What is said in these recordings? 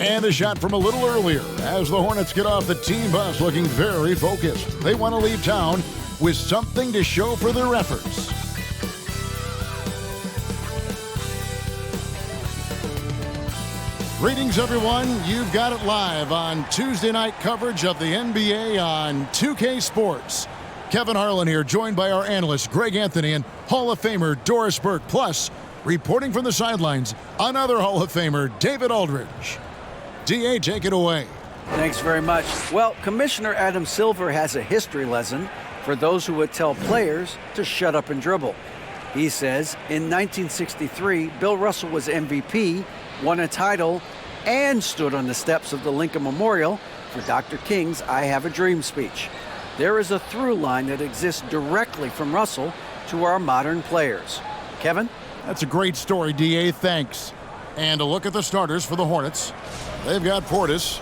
And a shot from a little earlier as the Hornets get off the team bus looking very focused. They want to leave town with something to show for their efforts. Greetings, everyone. You've got it live on Tuesday night coverage of the NBA on 2K Sports. Kevin Harlan here, joined by our analyst Greg Anthony and Hall of Famer Doris Burke. Plus, reporting from the sidelines, another Hall of Famer, David Aldridge. DA, take it away. Thanks very much. Well, Commissioner Adam Silver has a history lesson for those who would tell players to shut up and dribble. He says in 1963, Bill Russell was MVP, won a title, and stood on the steps of the Lincoln Memorial for Dr. King's I Have a Dream speech. There is a through line that exists directly from Russell to our modern players. Kevin? That's a great story, DA. Thanks. And a look at the starters for the Hornets. They've got Portis.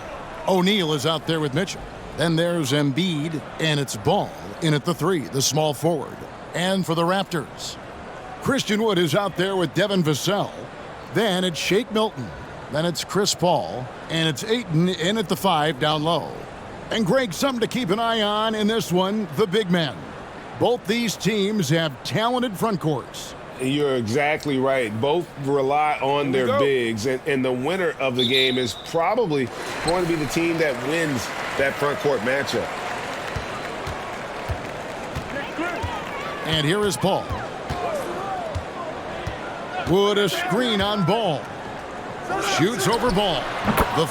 O'Neal is out there with Mitchell. Then there's Embiid, and it's Ball in at the 3, the small forward. And for the Raptors, Christian Wood is out there with Devin Vassell. Then it's Shake Milton. Then it's Chris Paul. And it's Ayton in at the 5 down low. And Greg, something to keep an eye on in this one, the big men. Both these teams have talented front courts. You're exactly right. Both rely on their bigs, and the winner of the game is probably going to be the team that wins that front court matchup. And here is Paul. Wood a screen on Ball. Shoots over Ball. The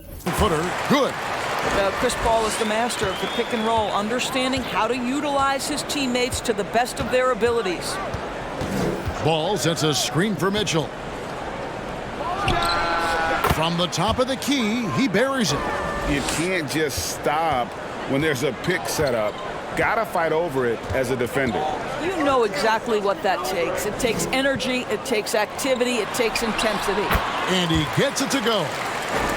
15-footer, good. Chris Paul is the master of the pick and roll, understanding how to utilize his teammates to the best of their abilities. Ball sets a screen for Mitchell. From the top of the key, he buries it. You can't just stop when there's a pick set up. Gotta fight over it as a defender. You know exactly what that takes. It takes energy, it takes activity, it takes intensity. And he gets it to go.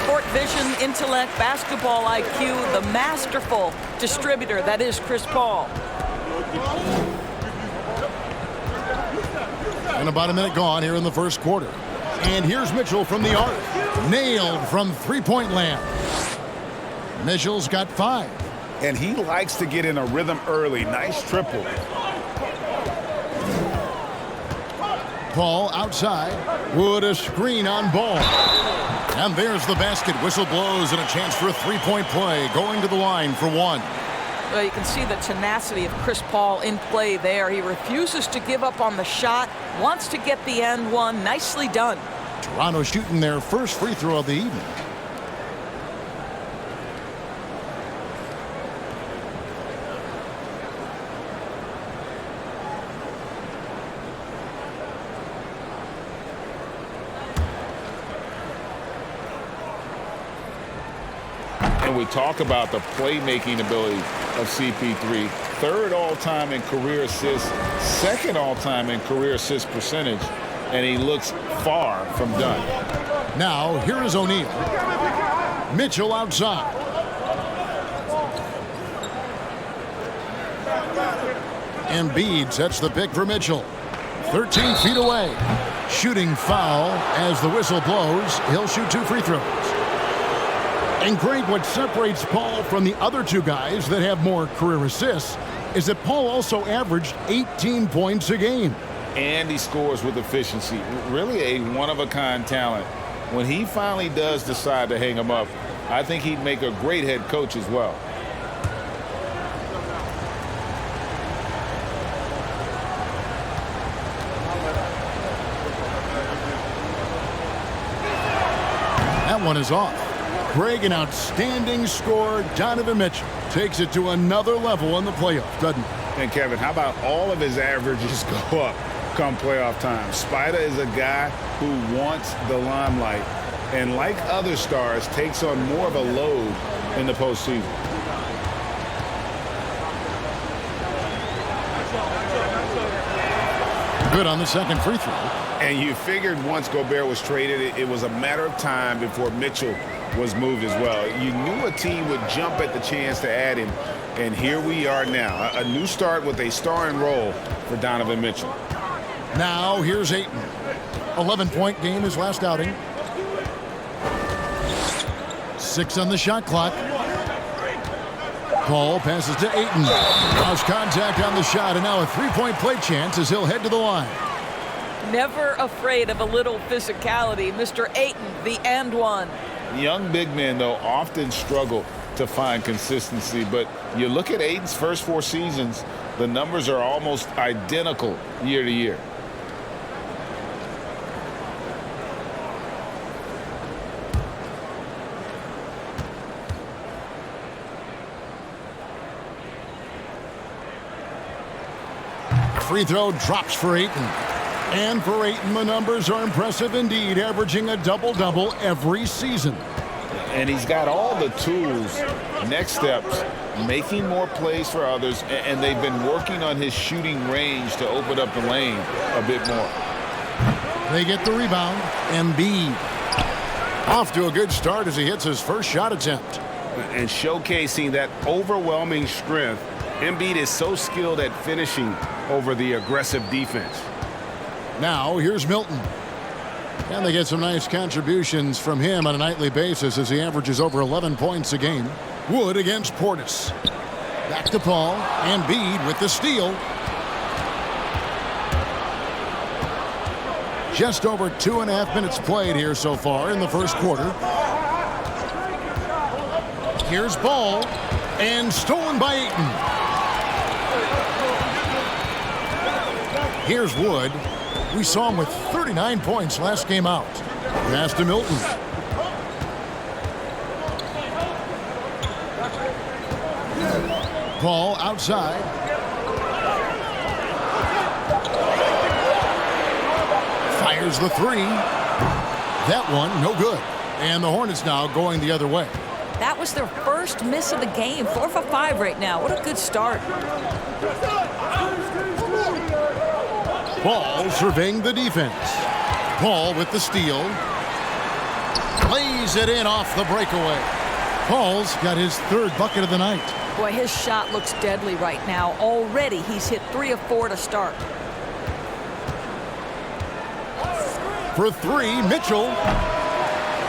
Court vision, intellect, basketball IQ, the masterful distributor that is Chris Paul. And about a minute gone here in the first quarter. And here's Mitchell from the arc. Nailed from three-point land. Mitchell's got 5. And he likes to get in a rhythm early. Nice triple. Paul outside. Wood a screen on Ball. And there's the basket. Whistle blows and a chance for a three-point play. Going to the line for 1. Well, you can see the tenacity of Chris Paul in play there. He refuses to give up on the shot, wants to get the and one. Nicely done. Toronto shooting their first free throw of the evening. And we talk about the playmaking ability of CP3. 3rd all-time in career assists, 2nd all-time in career assist percentage, and he looks far from done. Now, here is O'Neal. Mitchell outside. Embiid sets the pick for Mitchell. 13 feet away. Shooting foul as the whistle blows. He'll shoot 2 free throws. And Greg, what separates Paul from the other 2 guys that have more career assists is that Paul also averaged 18 points a game. And he scores with efficiency. Really a one-of-a-kind talent. When he finally does decide to hang him up, I think he'd make a great head coach as well. That one is off. Greg, an outstanding scorer. Donovan Mitchell takes it to another level in the playoffs, doesn't he? And Kevin, how about all of his averages go up come playoff time? Spider is a guy who wants the limelight, and like other stars, takes on more of a load in the postseason. Good on the second free throw. And you figured once Gobert was traded, it was a matter of time before Mitchell was moved as well. You knew a team would jump at the chance to add him, and here we are now. A new start with a starring role for Donovan Mitchell. Now here's Ayton. 11-point game his last outing. 6 on the shot clock. Paul passes to Ayton. Lost contact on the shot, and now a three-point play chance as he'll head to the line. Never afraid of a little physicality. Mr. Ayton, the and one. Young big men, though, often struggle to find consistency, but you look at Ayton's first 4 seasons, the numbers are almost identical year to year. Free throw drops for Ayton. And for Ayton, the numbers are impressive indeed, averaging a double-double every season. And he's got all the tools. Next steps, making more plays for others, and they've been working on his shooting range to open up the lane a bit more. They get the rebound. Embiid off to a good start as he hits his first shot attempt. And showcasing that overwhelming strength, Embiid is so skilled at finishing over the aggressive defense. Now here's Milton. And they get some nice contributions from him on a nightly basis as he averages over 11 points a game. Wood against Portis. Back to Paul. Embiid with the steal. Just over 2.5 minutes played here so far in the first quarter. Here's Ball. And stolen by Ayton. Here's Wood. We saw him with 39 points last game out. Pass to Milton. Paul outside. Fires the three. That one, no good. And the Hornets now going the other way. That was their first miss of the game. 4 for 5 right now. What a good start. Ball surveying the defense. Paul with the steal. Lays it in off the breakaway. Paul's got his 3rd bucket of the night. Boy, his shot looks deadly right now. Already he's hit 3 of 4 to start. For 3, Mitchell.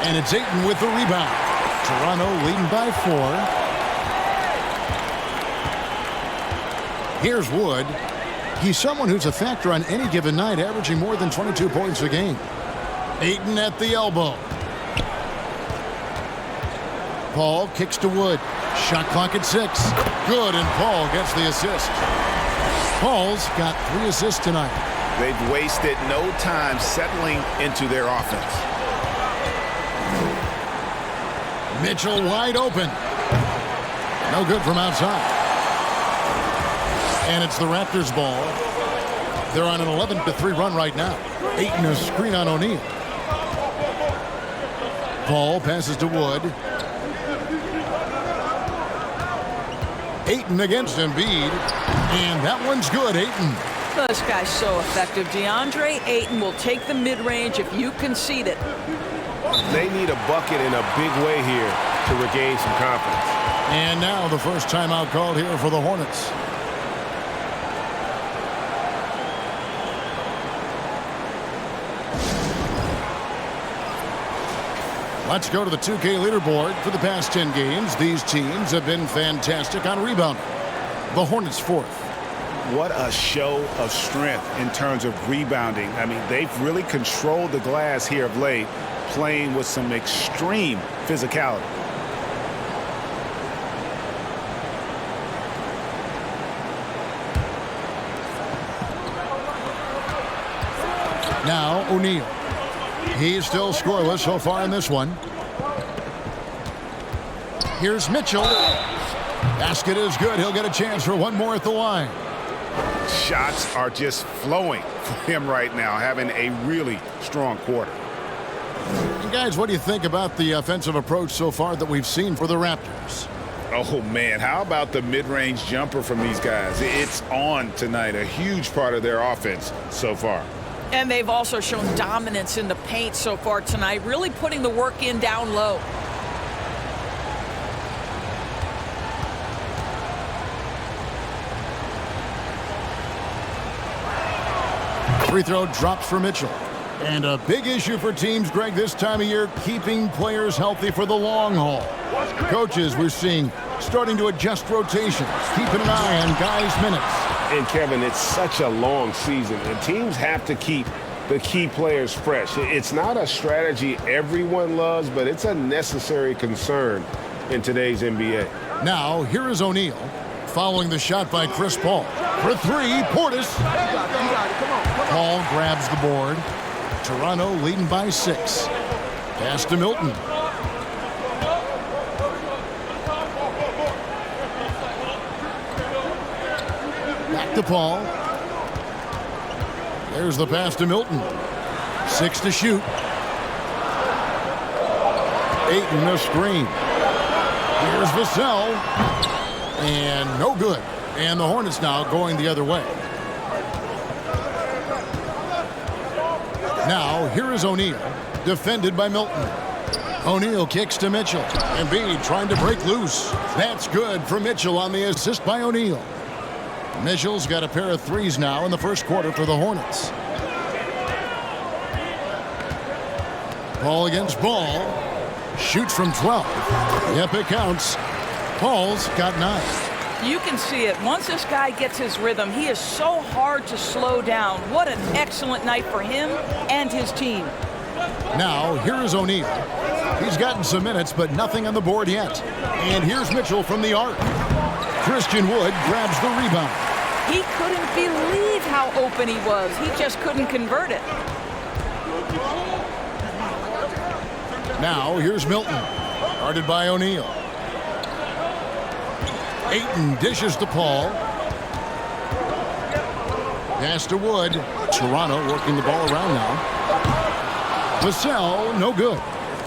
And it's Ayton with the rebound. Toronto leading by 4. Here's Wood. He's someone who's a factor on any given night, averaging more than 22 points a game. Ayton at the elbow. Paul kicks to Wood. Shot clock at 6. Good, and Paul gets the assist. Paul's got 3 assists tonight. They've wasted no time settling into their offense. Mitchell wide open. No good from outside. And it's the Raptors ball. They're on an 11-3 run right now. Ayton a screen on O'Neal. Paul passes to Wood. Ayton against Embiid. And that one's good, Ayton. This guy's so effective. DeAndre Ayton will take the mid-range if you concede it. They need a bucket in a big way here to regain some confidence. And now the first timeout called here for the Hornets. Let's go to the 2K leaderboard. For the past 10 games, these teams have been fantastic on rebounding. The Hornets 4th. What a show of strength in terms of rebounding. I mean, they've really controlled the glass here of late, playing with some extreme physicality. Now O'Neal. He's still scoreless so far in this one. Here's Mitchell. Basket is good. He'll get a chance for one more at the line. Shots are just flowing for him right now, having a really strong quarter. And guys, what do you think about the offensive approach so far that we've seen for the Raptors? Oh, man, how about the mid-range jumper from these guys? It's on tonight, a huge part of their offense so far. And they've also shown dominance in the paint so far tonight, really putting the work in down low. Free throw drops for Mitchell. And a big issue for teams, Greg, this time of year, keeping players healthy for the long haul. Coaches, we're seeing, starting to adjust rotations, keeping an eye on guys' minutes. And, Kevin, it's such a long season, and teams have to keep the key players fresh. It's not a strategy everyone loves, but it's a necessary concern in today's NBA. Now, here is O'Neal, following the shot by Chris Paul. For three, Portis. Paul grabs the board. Toronto leading by 6. Pass to Milton. Back to Paul. There's the pass to Milton. 6 to shoot. Ayton a screen. Here's Vassell. And no good. And the Hornets now going the other way. Now, here is O'Neal, defended by Milton. O'Neal kicks to Mitchell. Embiid trying to break loose. That's good for Mitchell on the assist by O'Neal. Mitchell's got a pair of threes now in the first quarter for the Hornets. Paul against Ball. Shoots from 12. Yep, it counts. Paul's got 9. You can see it. Once this guy gets his rhythm, he is so hard to slow down. What an excellent night for him and his team. Now, here is O'Neal. He's gotten some minutes, but nothing on the board yet. And here's Mitchell from the arc. Christian Wood grabs the rebound. He couldn't believe how open he was. He just couldn't convert it. Now, here's Milton. Guarded by O'Neal. Ayton dishes to Paul. Pass to Wood. Toronto working the ball around now. Vassell, no good.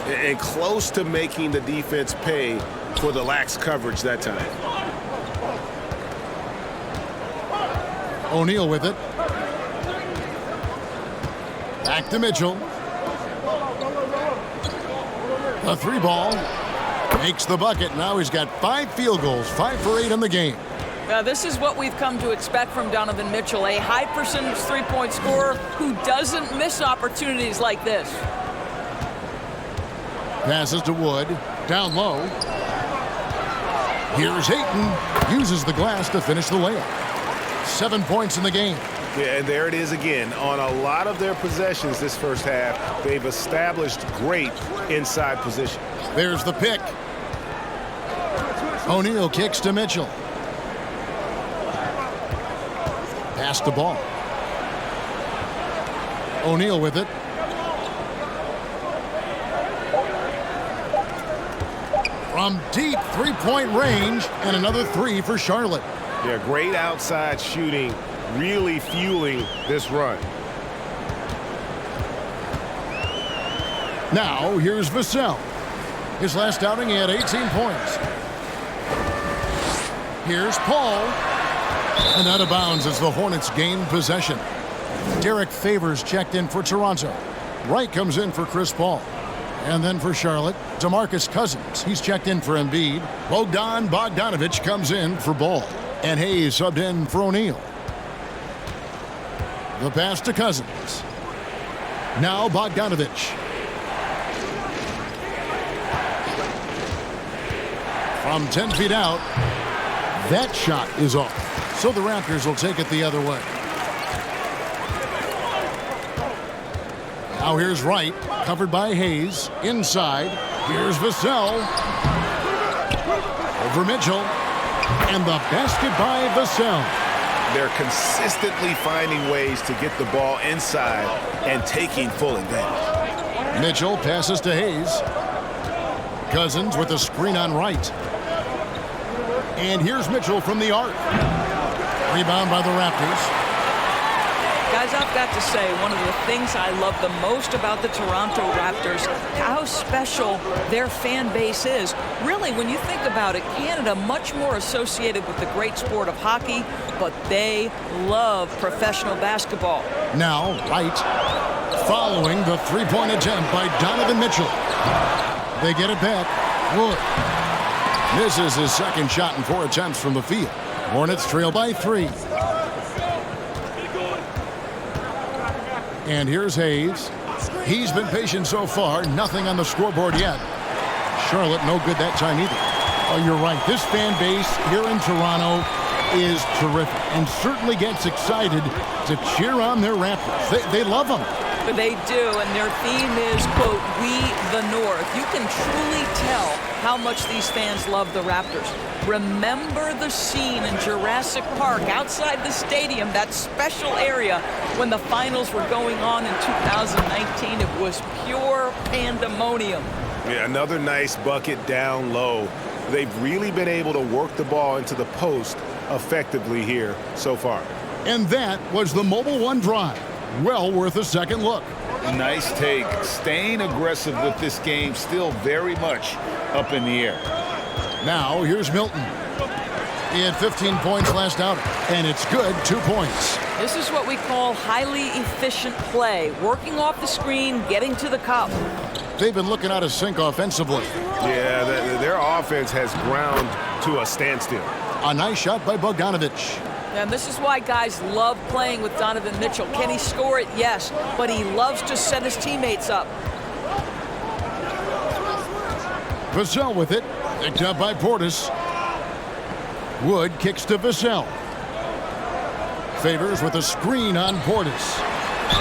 And close to making the defense pay for the lax coverage that time. O'Neal with it. Back to Mitchell. A 3-ball. Makes the bucket. Now he's got 5 field goals, 5 for 8 in the game. This is what we've come to expect from Donovan Mitchell, a high percentage three-point scorer who doesn't miss opportunities like this. Passes to Wood. Down low. Here's Ayton. Uses the glass to finish the layup. 7 points in the game. Yeah, and there it is again. On a lot of their possessions this first half, they've established great inside position. There's the pick. O'Neal kicks to Mitchell. Pass the ball. O'Neal with it. From deep three-point range, and another 3 for Charlotte. Yeah, great outside shooting, really fueling this run. Now, here's Vassell. His last outing, he had 18 points. Here's Paul. And out of bounds as the Hornets gain possession. Derek Favors checked in for Toronto. Wright comes in for Chris Paul. And then for Charlotte, DeMarcus Cousins. He's checked in for Embiid. Bogdan Bogdanovic comes in for Ball. And Hayes subbed in for O'Neal. The pass to Cousins. Now Bogdanovic. From 10 feet out, that shot is off. So the Raptors will take it the other way. Now here's Wright, covered by Hayes. Inside, here's Vassell. Over Mitchell. And the basket by Vassell. They're consistently finding ways to get the ball inside and taking full advantage. Mitchell passes to Hayes. Cousins with a screen on Wright. And here's Mitchell from the arc. Rebound by the Raptors. Guys, I've got to say, one of the things I love the most about the Toronto Raptors, how special their fan base is. Really, when you think about it, Canada much more associated with the great sport of hockey, but they love professional basketball. Now, Wright following the three-point attempt by Donovan Mitchell. They get it back. Wood. This is his second shot in 4 attempts from the field. Hornets trail by 3. And here's Hayes. He's been patient so far. Nothing on the scoreboard yet. Charlotte, no good that time either. Oh, you're right. This fan base here in Toronto is terrific and certainly gets excited to cheer on their Raptors. They love them. They do, and their theme is, quote, "We the North." You can truly tell how much these fans love the Raptors. Remember the scene in Jurassic Park outside the stadium, that special area when the finals were going on in 2019. It was pure pandemonium. Yeah, another nice bucket down low. They've really been able to work the ball into the post effectively here so far. And that was the Mobile One drive. Well worth a second look. Nice take. Staying aggressive with this game, still very much up in the air. Now here's Milton. He had 15 points last outing, and it's good, 2 points. This is what we call highly efficient play, working off the screen, getting to the cup. They've been looking out of sync offensively. Yeah, their offense has ground to a standstill. A nice shot by Bogdanovic. And this is why guys love playing with Donovan Mitchell. Can he score it? Yes, but he loves to set his teammates up. Vassell with it, picked up by Portis. Wood kicks to Vassell. Favors with a screen on Portis.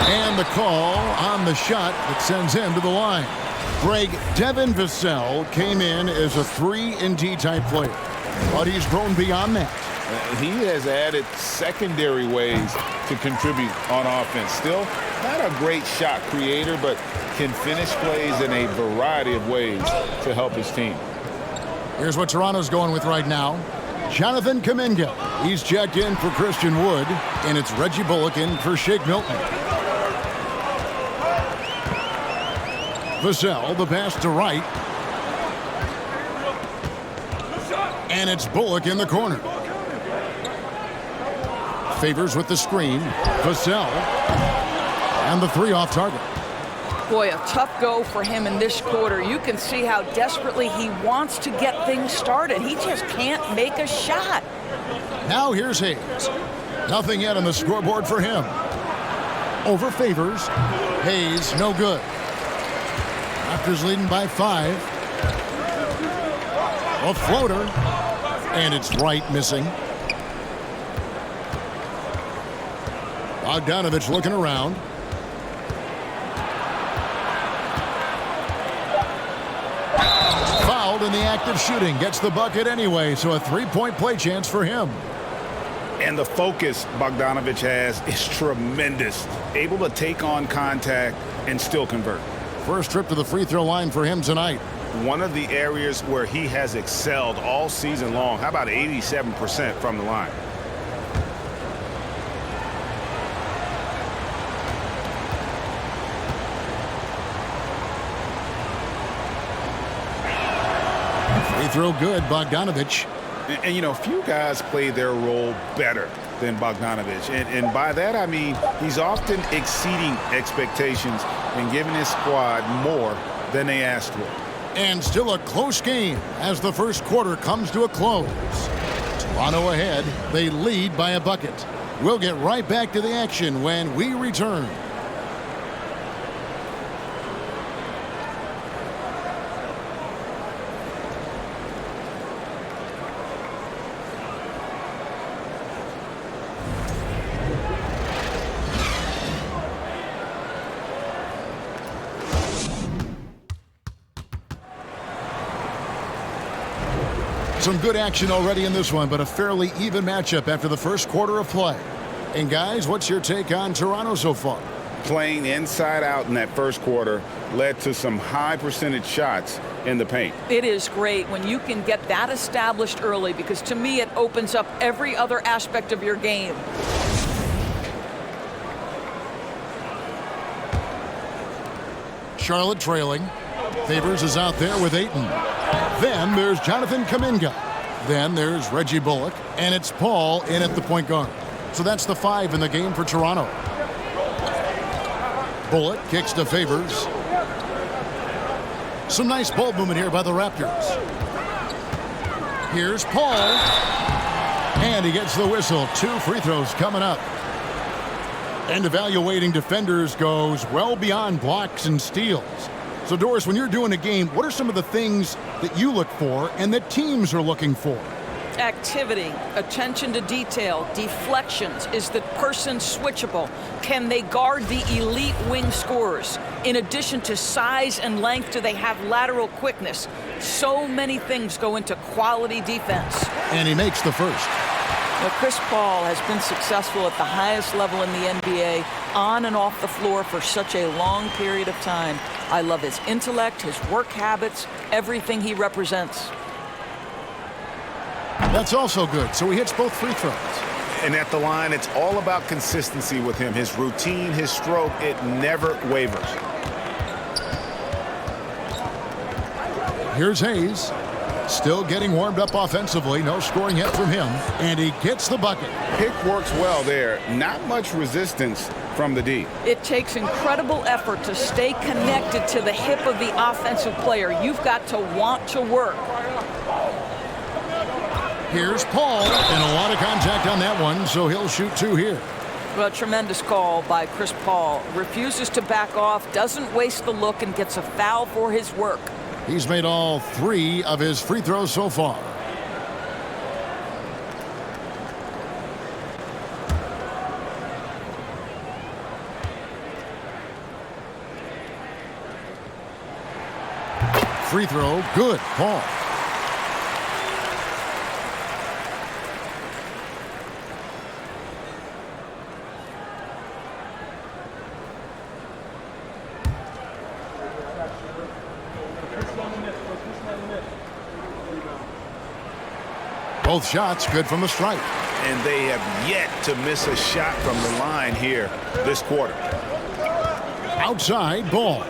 And the call on the shot that sends him to the line. Greg, Devin Vassell came in as a 3-and-D type player, but he's grown beyond that. He has added secondary ways to contribute on offense. Still not a great shot creator, but can finish plays in a variety of ways to help his team. Here's what Toronto's going with right now. Jonathan Kuminga. He's checked in for Christian Wood, and it's Reggie Bullock in for Shake Milton. Vassell, the pass to right. And it's Bullock in the corner. Favors with the screen. Vassell. And the three off target. Boy, a tough go for him in this quarter. You can see how desperately he wants to get things started. He just can't make a shot. Now here's Hayes. Nothing yet on the scoreboard for him. Over Favors. Hayes, no good. Raptors leading by 5. A floater. And it's right missing. Bogdanovic looking around. Fouled in the act of shooting. Gets the bucket anyway, so a 3-point play chance for him. And the focus Bogdanovic has is tremendous. Able to take on contact and still convert. First trip to the free throw line for him tonight. One of the areas where he has excelled all season long. How about 87% from the line? Free throw good, Bogdanovic. And you know, few guys play their role better than Bogdanovic. And by that, I mean he's often exceeding expectations and giving his squad more than they asked for. And still a close game as the first quarter comes to a close. Toronto ahead. They lead by a bucket. We'll get right back to the action when we return. Some good action already in this one, but a fairly even matchup after the first quarter of play. And guys, what's your take on Toronto so far? Playing inside out in that first quarter led to some high percentage shots in the paint. It is great when you can get that established early, because to me it opens up every other aspect of your game. Charlotte trailing. Favors is out there with Ayton. Then there's Jonathan Kuminga. Then there's Reggie Bullock. And it's Paul in at the point guard. So that's the 5 in the game for Toronto. Bullock kicks to Favors. Some nice ball movement here by the Raptors. Here's Paul. And he gets the whistle. 2 free throws coming up. And evaluating defenders goes well beyond blocks and steals. So, Doris, when you're doing a game, what are some of the things that you look for and that teams are looking for? Activity, attention to detail, deflections. Is the person switchable? Can they guard the elite wing scorers? In addition to size and length, do they have lateral quickness? So many things go into quality defense. And he makes the first. Now, Chris Paul has been successful at the highest level in the NBA, on and off the floor for such a long period of time. I love his intellect, his work habits, everything he represents. That's also good. So he hits both free throws. And at the line, it's all about consistency with him. His routine, his stroke, it never wavers. Here's Hayes. Still getting warmed up offensively. No scoring yet from him. And he gets the bucket. Pick works well there. Not much resistance from the D. It takes incredible effort to stay connected to the hip of the offensive player. You've got to want to work. Here's Paul, and a lot of contact on that one, so he'll shoot two here. Well, tremendous call by Chris Paul. Refuses to back off, doesn't waste the look, and gets a foul for his work. He's made all 3 of his free throws so far. Free throw, good, Paul. Both shots good from the stripe. And they have yet to miss a shot from the line here this quarter. Outside ball.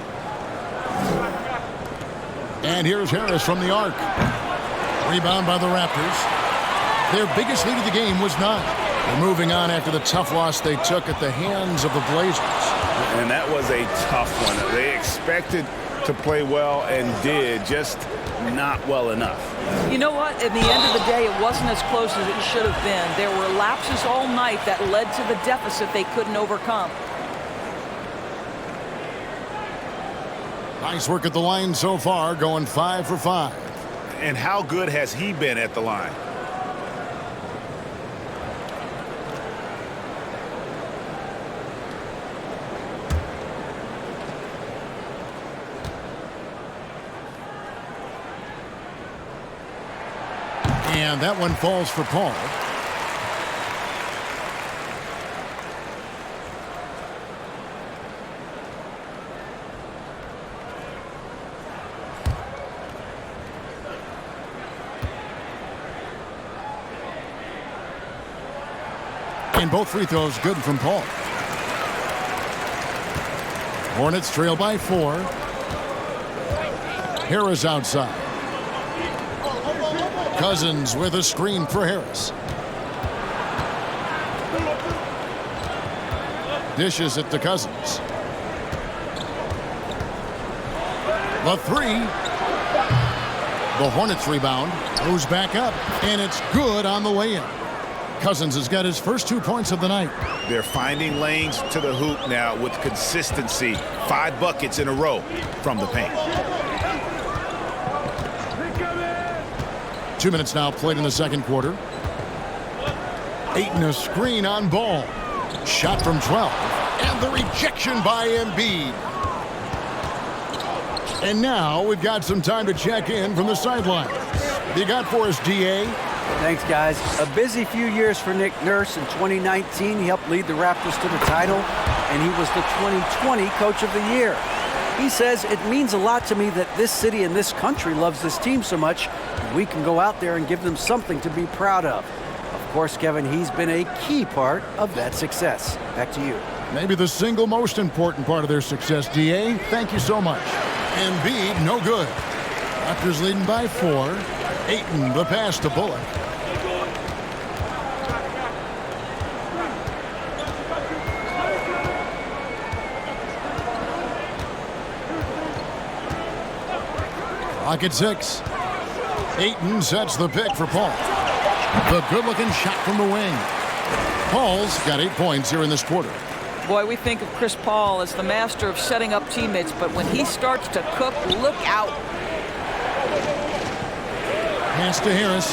And here's Harris from the arc. Rebound by the Raptors. Their biggest lead of the game was 9. They're moving on after the tough loss they took at the hands of the Blazers. And that was a tough one. They expected to play well and did, just not well enough. You know what? At the end of the day, it wasn't as close as it should have been. There were lapses all night that led to the deficit they couldn't overcome. Nice work at the line so far, going 5 for 5. And how good has he been at the line? And that one falls for Paul. And both free throws good from Paul. Hornets trail by 4. Harris outside. Cousins with a screen for Harris. Dishes it to Cousins. The 3. The Hornets rebound. Goes back up. And it's good on the way in. Cousins has got his first 2 points of the night. They're finding lanes to the hoop now with consistency. 5 buckets in a row from the paint. 2 minutes now played in the second quarter. Ayton a screen on Ball. Shot from 12. And the rejection by Embiid. And now we've got some time to check in from the sideline. What do you got for us, DA? Thanks, guys. A busy few years for Nick Nurse. In 2019, he helped lead the Raptors to the title, and he was the 2020 Coach of the Year. He says, it means a lot to me that this city and this country loves this team so much, and we can go out there and give them something to be proud of. Of course, Kevin, he's been a key part of that success. Back to you. Maybe the single most important part of their success, DA. Thank you so much. Embiid, no good. Raptors leading by 4. Ayton, the pass to Bullock. Clock at 6. Ayton sets the pick for Paul. The good-looking shot from the wing. Paul's got 8 points here in this quarter. Boy, we think of Chris Paul as the master of setting up teammates, but when he starts to cook, look out. Pass to Harris.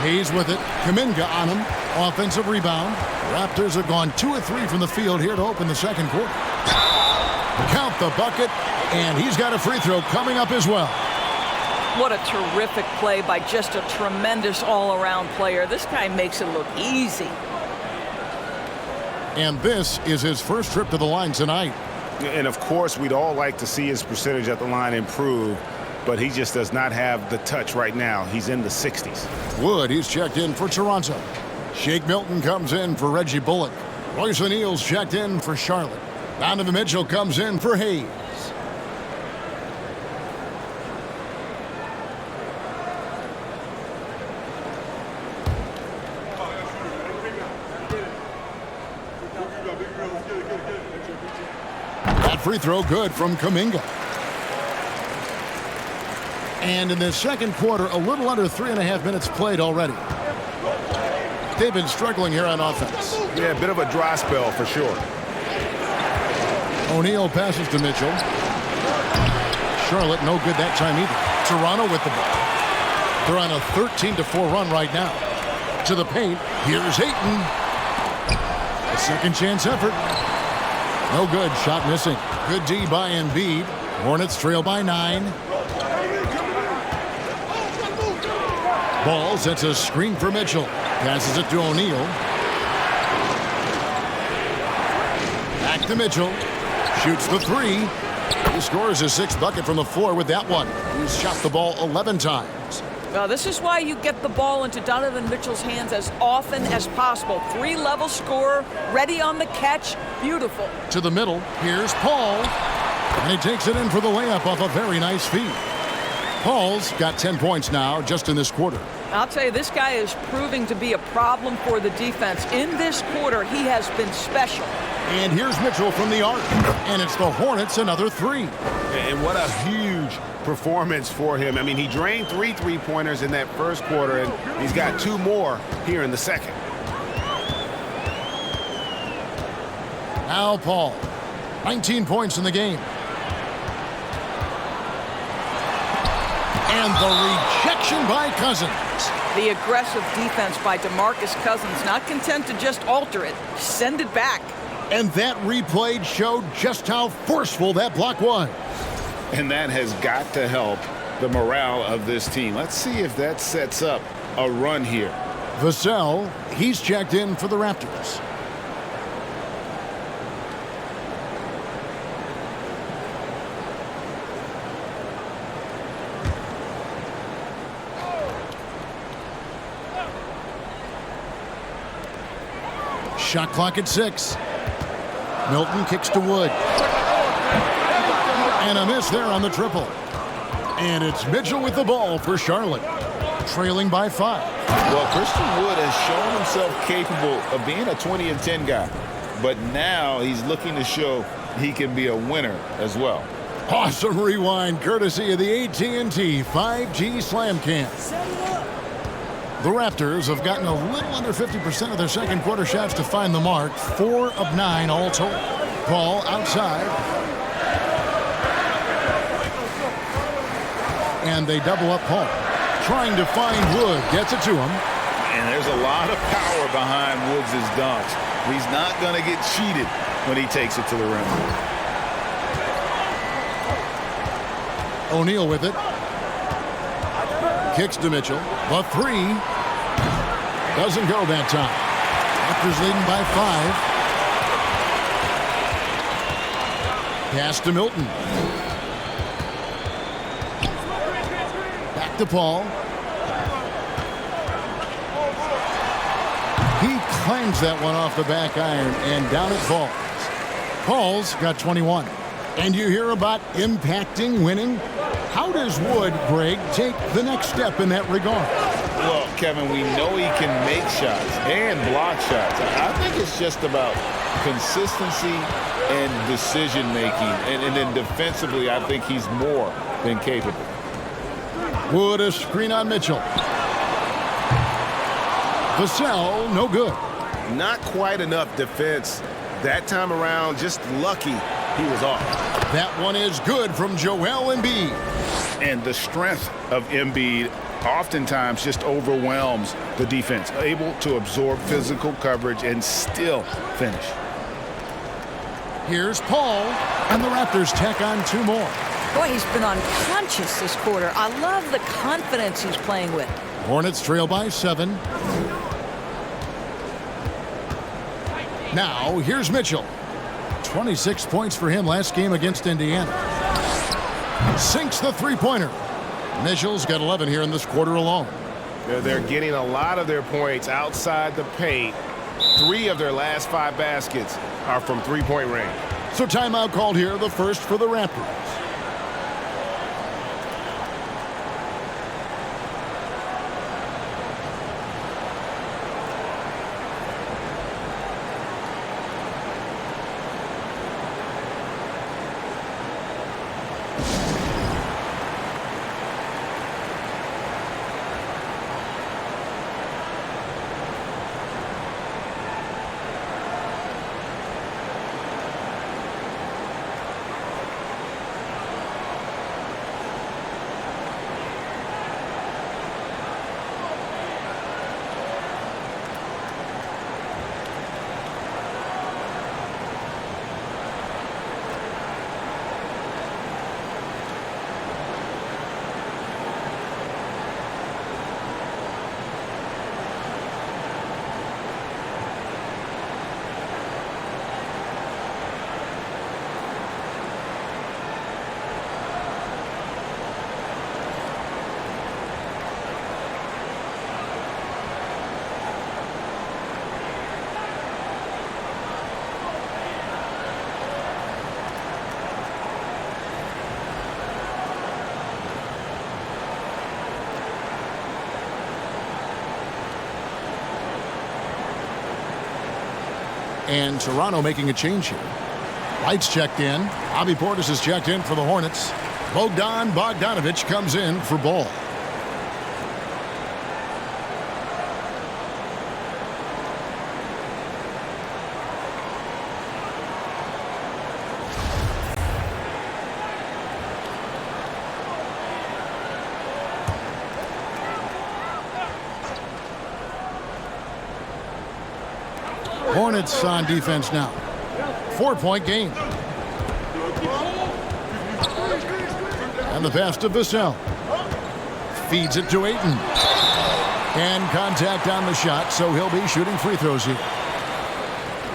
Hayes with it. Kuminga on him. Offensive rebound. Raptors have gone 2 of 3 from the field here to open the second quarter. Count the bucket, and he's got a free throw coming up as well. What a terrific play by just a tremendous all-around player. This guy makes it look easy. And this is his first trip to the line tonight. And, of course, we'd all like to see his percentage at the line improve, but he just does not have the touch right now. He's in the 60s. Wood, he's checked in for Toronto. Shake Milton comes in for Reggie Bullock. Royce O'Neal's checked in for Charlotte. Donovan Mitchell comes in for Hayes. That free throw good from Kuminga. And in the second quarter, a little under 3.5 minutes played already. They've been struggling here on offense. Yeah, a bit of a dry spell for sure. O'Neal passes to Mitchell. Charlotte no good that time either. Toronto with the ball. They're on a 13-4 run right now. To the paint. Here's Ayton. A second chance effort. No good. Shot missing. Good D by Embiid. Hornets trail by 9. Ball sets a screen for Mitchell. Passes it to O'Neal. Back to Mitchell. Shoots the 3. He scores his 6th bucket from the floor with that one. He's shot the ball 11 times. Well, this is why you get the ball into Donovan Mitchell's hands as often as possible. 3-level scorer, ready on the catch. Beautiful. To the middle. Here's Paul. And he takes it in for the layup off a very nice feed. Paul's got 10 points now just in this quarter. I'll tell you, this guy is proving to be a problem for the defense. In this quarter, he has been special. And here's Mitchell from the arc. And it's the Hornets another 3. And what a huge performance for him. I mean, he drained 3 3-pointers in that first quarter, and he's got 2 more here in the second. Now Paul. 19 points in the game. And the rejection by Cousins. The aggressive defense by DeMarcus Cousins, not content to just alter it, send it back. And that replay showed just how forceful that block was. And that has got to help the morale of this team. Let's see if that sets up a run here. Vassell, he's checked in for the Raptors. Shot clock at 6. Milton kicks to Wood. And a miss there on the triple. And it's Mitchell with the ball for Charlotte. Trailing by 5. Well, Christian Wood has shown himself capable of being a 20-10 guy. But now he's looking to show he can be a winner as well. Awesome rewind courtesy of the AT&T 5G Slam Cam. The Raptors have gotten a little under 50% of their second quarter shots to find the mark. 4 of 9 all told. Paul outside. And they double up Paul. Trying to find Wood. Gets it to him. And there's a lot of power behind Woods' dunks. He's not going to get cheated when he takes it to the rim. O'Neal with it. Kicks to Mitchell. The 3 doesn't go that time. Raptors leading by 5. Pass to Milton. Back to Paul. He claims that one off the back iron, and down it falls. Paul's got 21. And you hear about impacting winning? How does Wood, Greg, take the next step in that regard? Well, Kevin, we know he can make shots and block shots. I think it's just about consistency and decision-making. And then defensively, I think he's more than capable. Wood, a screen on Mitchell. Vassell, no good. Not quite enough defense that time around. Just lucky he was off. That one is good from Joel Embiid. And the strength of Embiid oftentimes just overwhelms the defense, able to absorb physical coverage and still finish. Here's Paul, and the Raptors tack on 2 more. Boy, he's been unconscious this quarter. I love the confidence he's playing with. Hornets trail by 7. Now, here's Mitchell. 26 points for him last game against Indiana. Sinks the three-pointer. Mitchell's got 11 here in this quarter alone. They're getting a lot of their points outside the paint. 3 of their last 5 baskets are from three-point range. So timeout called here, the first for the Raptors. And Toronto making a change here. Lights checked in. Bobby Portis is checked in for the Hornets. Bogdan Bogdanović comes in for Ball. Hornets on defense now. 4-point game. And the pass to Vassell. Feeds it to Ayton. And contact on the shot, so he'll be shooting free throws here.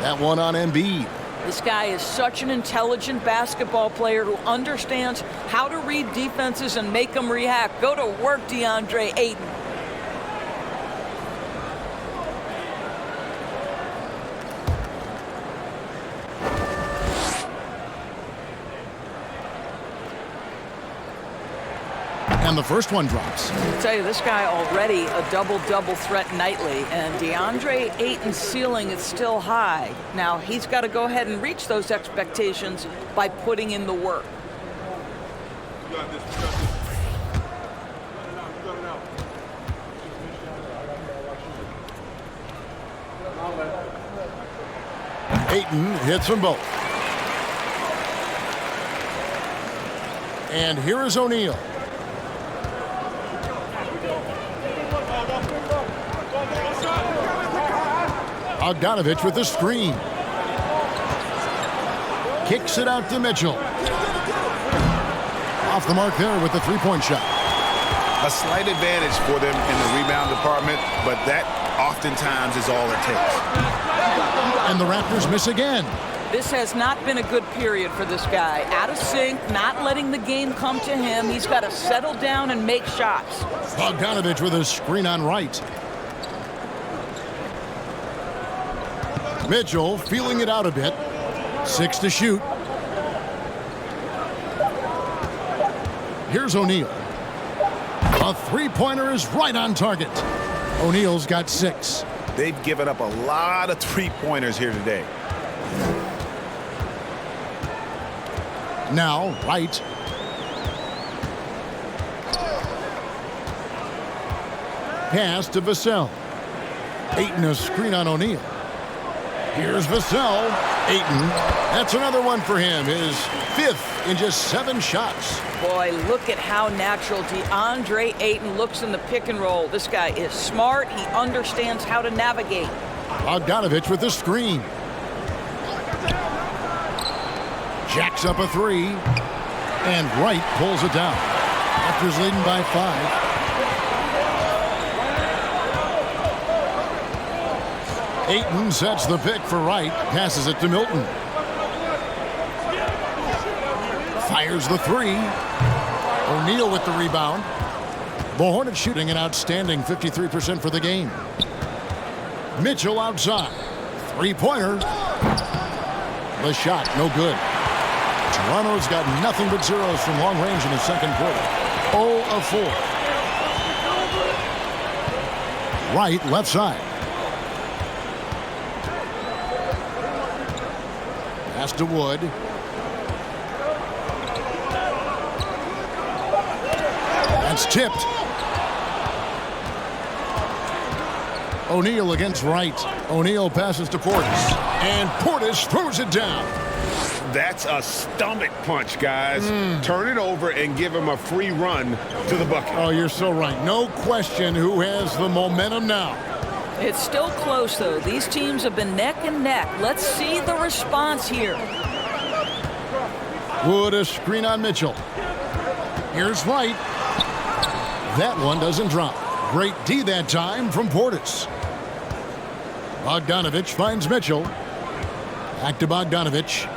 That one on Embiid. This guy is such an intelligent basketball player who understands how to read defenses and make them react. Go to work, DeAndre Ayton. And the first one drops. I tell you, this guy already a double-double threat nightly, and DeAndre Ayton's ceiling is still high. Now, he's got to go ahead and reach those expectations by putting in the work. Ayton hits them both. And here is O'Neal. Bogdanović with the screen. Kicks it out to Mitchell. Off the mark there with the three-point shot. A slight advantage for them in the rebound department, but that oftentimes is all it takes. And the Raptors miss again. This has not been a good period for this guy. Out of sync, not letting the game come to him. He's got to settle down and make shots. Bogdanović with a screen on right. Mitchell feeling it out a bit. 6 to shoot. Here's O'Neal. A three-pointer is right on target. O'Neal's got 6. They've given up a lot of three-pointers here today. Now, right. Pass to Vassell. Ayton a screen on O'Neal. Here's Vassell. Ayton. That's another one for him. His 5th in just 7 shots. Boy, look at how natural DeAndre Ayton looks in the pick and roll. This guy is smart. He understands how to navigate. Bogdanovich with the screen. Jacks up a 3. And Wright pulls it down. Raptors leading by 5. Ayton sets the pick for Wright. Passes it to Milton. Fires the 3. O'Neal with the rebound. The Hornets shooting an outstanding 53% for the game. Mitchell outside. 3-pointer. The shot, no good. Toronto's got nothing but zeros from long range in the second quarter. 0 of 4. Wright left side. Pass to Wood. That's tipped. O'Neal against Wright. O'Neal passes to Portis. And Portis throws it down. That's a stomach punch, guys. Turn it over and give him a free run to the bucket. Oh, you're so right. No question who has the momentum now. It's still close, though. These teams have been neck and neck. Let's see the response here. Wood a screen on Mitchell. Here's Wright. That one doesn't drop. Great D that time from Portis. Bogdanovich finds Mitchell. Back to Bogdanovich.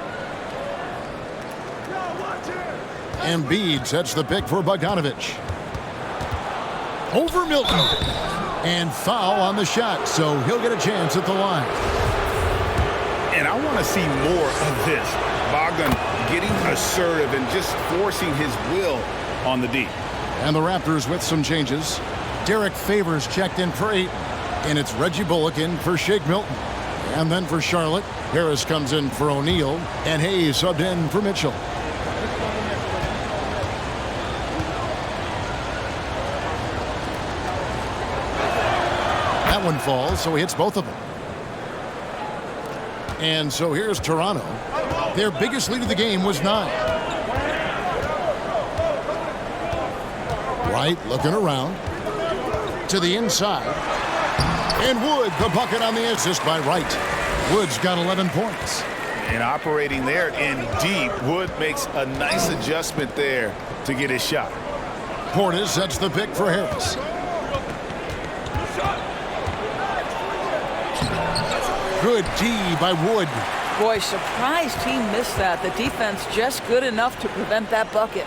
Embiid sets the pick for Bogdanovich. Over Milton. And foul on the shot, so he'll get a chance at the line. And I want to see more of this. Bogdan getting assertive and just forcing his will on the D. And the Raptors with some changes. Derek Favors checked in for 8. And it's Reggie Bullock in for Shake Milton. And then for Charlotte, Harris comes in for O'Neal. And Hayes subbed in for Mitchell. That one falls, so he hits both of them. And so here's Toronto. Their biggest lead of the game was 9. Wright looking around. To the inside. And Wood, the bucket on the assist by Wright. Wood's got 11 points. And operating there in deep, Wood makes a nice adjustment there to get his shot. Portis sets the pick for Harris. Good D by Wood. Boy, surprised he missed that. The defense just good enough to prevent that bucket.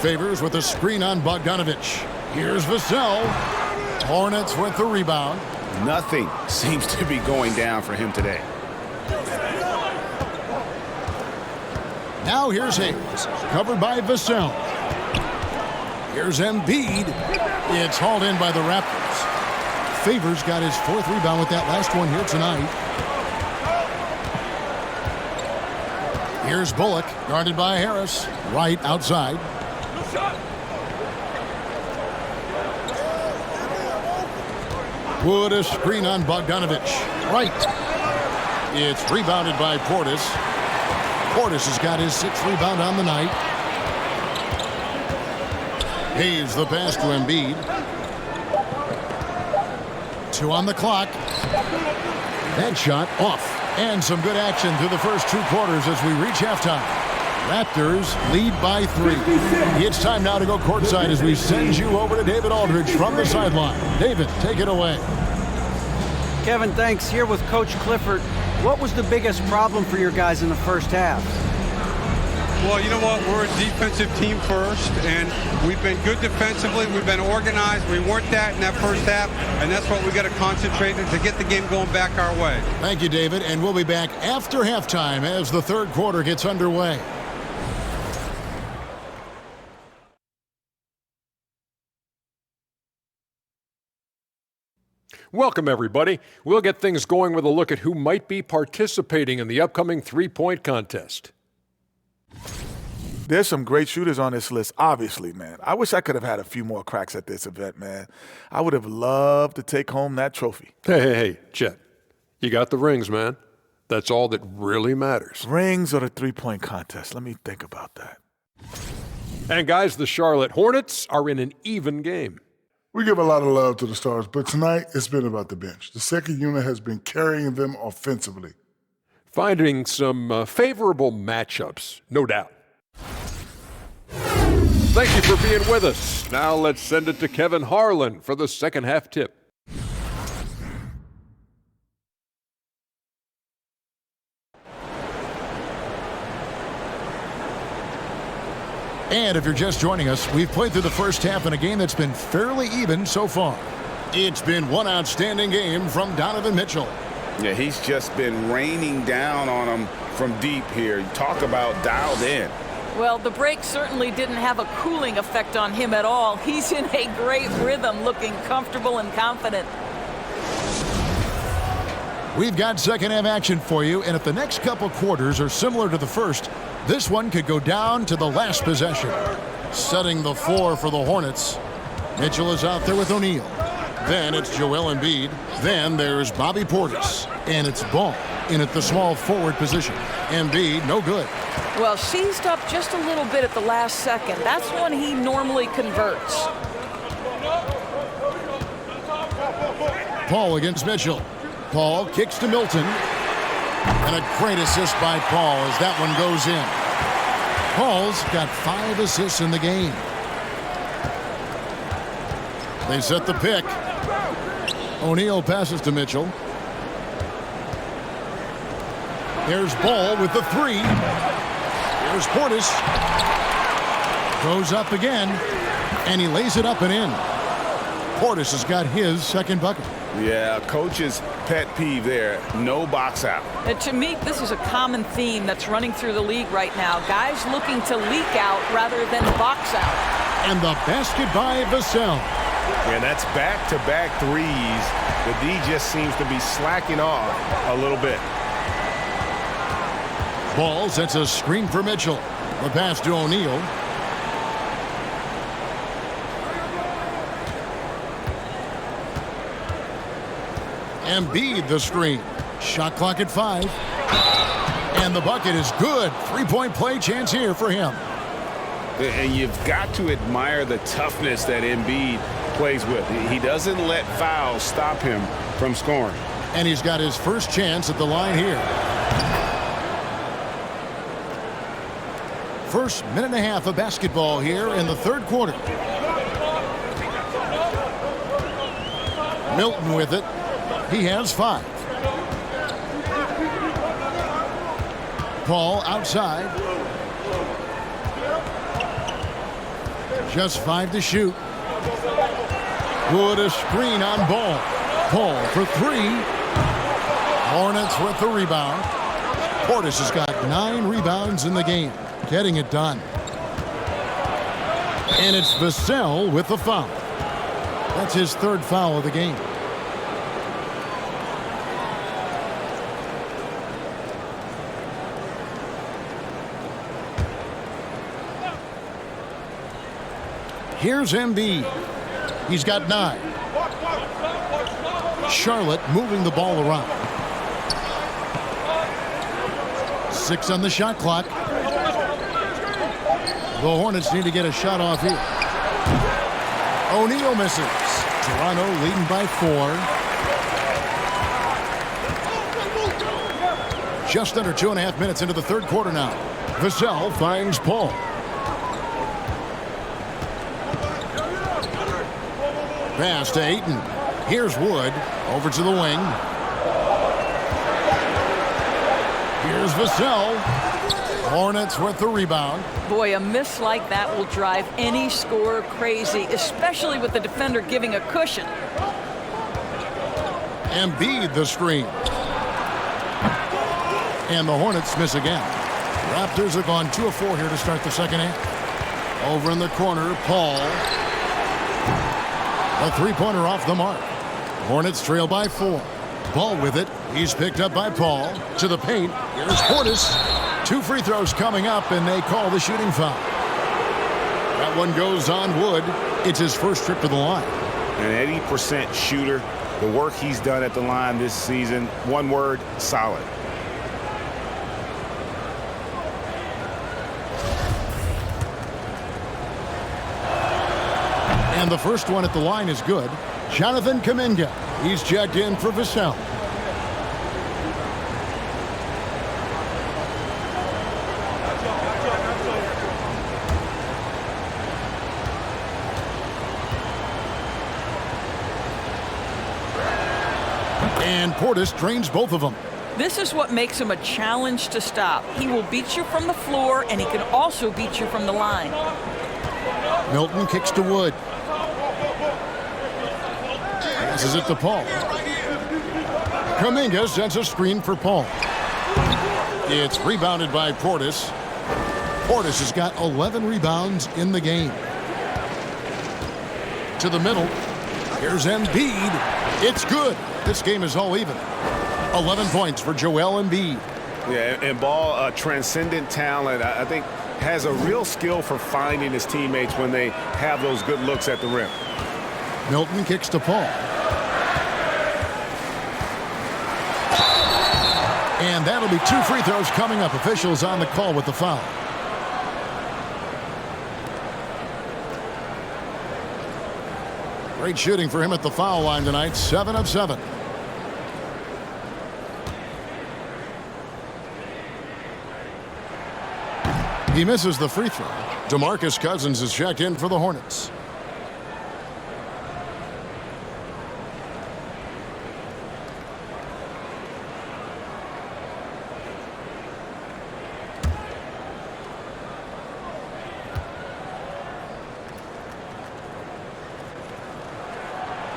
Favors with a screen on Bogdanovich. Here's Vassell. Hornets with the rebound. Nothing seems to be going down for him today. Now here's Hayes, covered by Vassell. Here's Embiid. It's hauled in by the Raptors. Favors got his 4th rebound with that last one here tonight. Here's Bullock, guarded by Harris. Wright outside. Wood a screen on Bogdanovich. Wright. It's rebounded by Portis. Portis has got his 6th rebound on the night. Hayes the pass to Embiid. 2 on the clock. That shot off. And some good action through the first 2 quarters as we reach halftime. Raptors lead by 3. It's time now to go courtside as we send you over to David Aldridge from the sideline. David, take it away. Kevin, thanks. Here with Coach Clifford. What was the biggest problem for your guys in the first half? Well, you know what? We're a defensive team first, and we've been good defensively. We've been organized. We weren't that in that first half, and that's what we got to concentrate on to get the game going back our way. Thank you, David, and we'll be back after halftime as the third quarter gets underway. Welcome, everybody. We'll get things going with a look at who might be participating in the upcoming three-point contest. There's some great shooters on this list, obviously, man. I wish I could have had a few more cracks at this event, man. I would have loved to take home that trophy. Hey, Chet. You got the rings, man. That's all that really matters. Rings or the three-point contest? Let me think about that. And guys, the Charlotte Hornets are in an even game. We give a lot of love to the stars, but tonight it's been about the bench. The second unit has been carrying them offensively. Finding some favorable matchups, no doubt. Thank you for being with us. Now let's send it to Kevin Harlan for the second half tip. And if you're just joining us, we've played through the first half in a game that's been fairly even so far. It's been one outstanding game from Donovan Mitchell. Yeah, he's just been raining down on them from deep here. Talk about dialed in. Well, the break certainly didn't have a cooling effect on him at all. He's in a great rhythm, looking comfortable and confident. We've got second half action for you, and if the next couple quarters are similar to the first, this one could go down to the last possession. Setting the floor for the Hornets. Mitchell is out there with O'Neal. Then it's Joel Embiid. Then there's Bobby Portis. And it's Ball in at the small forward position. Embiid, no good. Well, seized up just a little bit at the last second. That's when he normally converts. Paul against Mitchell. Paul kicks to Milton. And a great assist by Paul as that one goes in. Paul's got 5 assists in the game. They set the pick. O'Neal passes to Mitchell. There's Ball with the 3. Here's Portis. Goes up again. And he lays it up and in. Portis has got his second bucket. Yeah, coach's pet peeve there. No box out. To me, this is a common theme that's running through the league right now. Guys looking to leak out rather than box out. And the basket by Vassell. Yeah, that's back-to-back threes. The D just seems to be slacking off a little bit. Ball sets a screen for Mitchell. The pass to O'Neal. Embiid the screen. Shot clock at 5. And the bucket is good. 3-point play chance here for him. And you've got to admire the toughness that Embiid plays with. He doesn't let fouls stop him from scoring. And he's got his first chance at the line here. First minute and a half of basketball here in the third quarter. Milton with it. He has 5. Paul outside. Just 5 to shoot. Good a screen on Ball. Paul for 3. Hornets with the rebound. Portis has got 9 rebounds in the game. Getting it done. And it's Vassell with the foul. That's his 3rd foul of the game. Here's Embiid. He's got 9. Charlotte moving the ball around. 6 on the shot clock. The Hornets need to get a shot off here. O'Neal misses. Toronto leading by 4. Just under 2.5 minutes into the third quarter now. Vassell finds Paul. Pass to Ayton. Here's Wood. Over to the wing. Here's Vassell. Hornets with the rebound. Boy, a miss like that will drive any scorer crazy, especially with the defender giving a cushion. Embiid the screen. And the Hornets miss again. Raptors have gone 2 of 4 here to start the second half. Over in the corner, Paul. A 3-pointer off the mark. Hornets trail by 4. Ball with it. He's picked up by Paul. To the paint. Here's Portis. 2 free throws coming up, and they call the shooting foul. That one goes on Wood. It's his first trip to the line. An 80% shooter. The work he's done at the line this season, one word, solid. And the first one at the line is good. Jonathan Kuminga. He's checked in for Vassell. And Portis drains both of them. This is what makes him a challenge to stop. He will beat you from the floor, and he can also beat you from the line. Milton kicks to Wood. Passes it to Paul. Kuminga sends a screen for Paul. It's rebounded by Portis. Portis has got 11 rebounds in the game. To the middle. Here's Embiid. It's good. This game is all even. 11 points for Joel Embiid. Yeah, and Ball, transcendent talent. I think has a real skill for finding his teammates when they have those good looks at the rim. Milton kicks to Paul. And that'll be 2 free throws coming up. Officials on the call with the foul. Great shooting for him at the foul line tonight. 7 of 7. He misses the free throw. DeMarcus Cousins is checked in for the Hornets.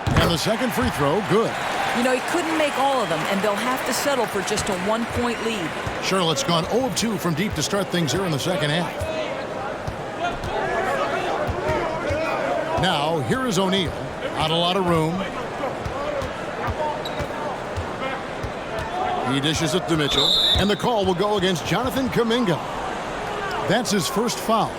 And the second free throw, good. You know, he couldn't make all of them, and they'll have to settle for just a 1-point lead. Charlotte's gone 0 of 2 from deep to start things here in the second half. Now, here is O'Neal. Not a lot of room. He dishes it to Mitchell, and the call will go against Jonathan Kuminga. That's his first foul.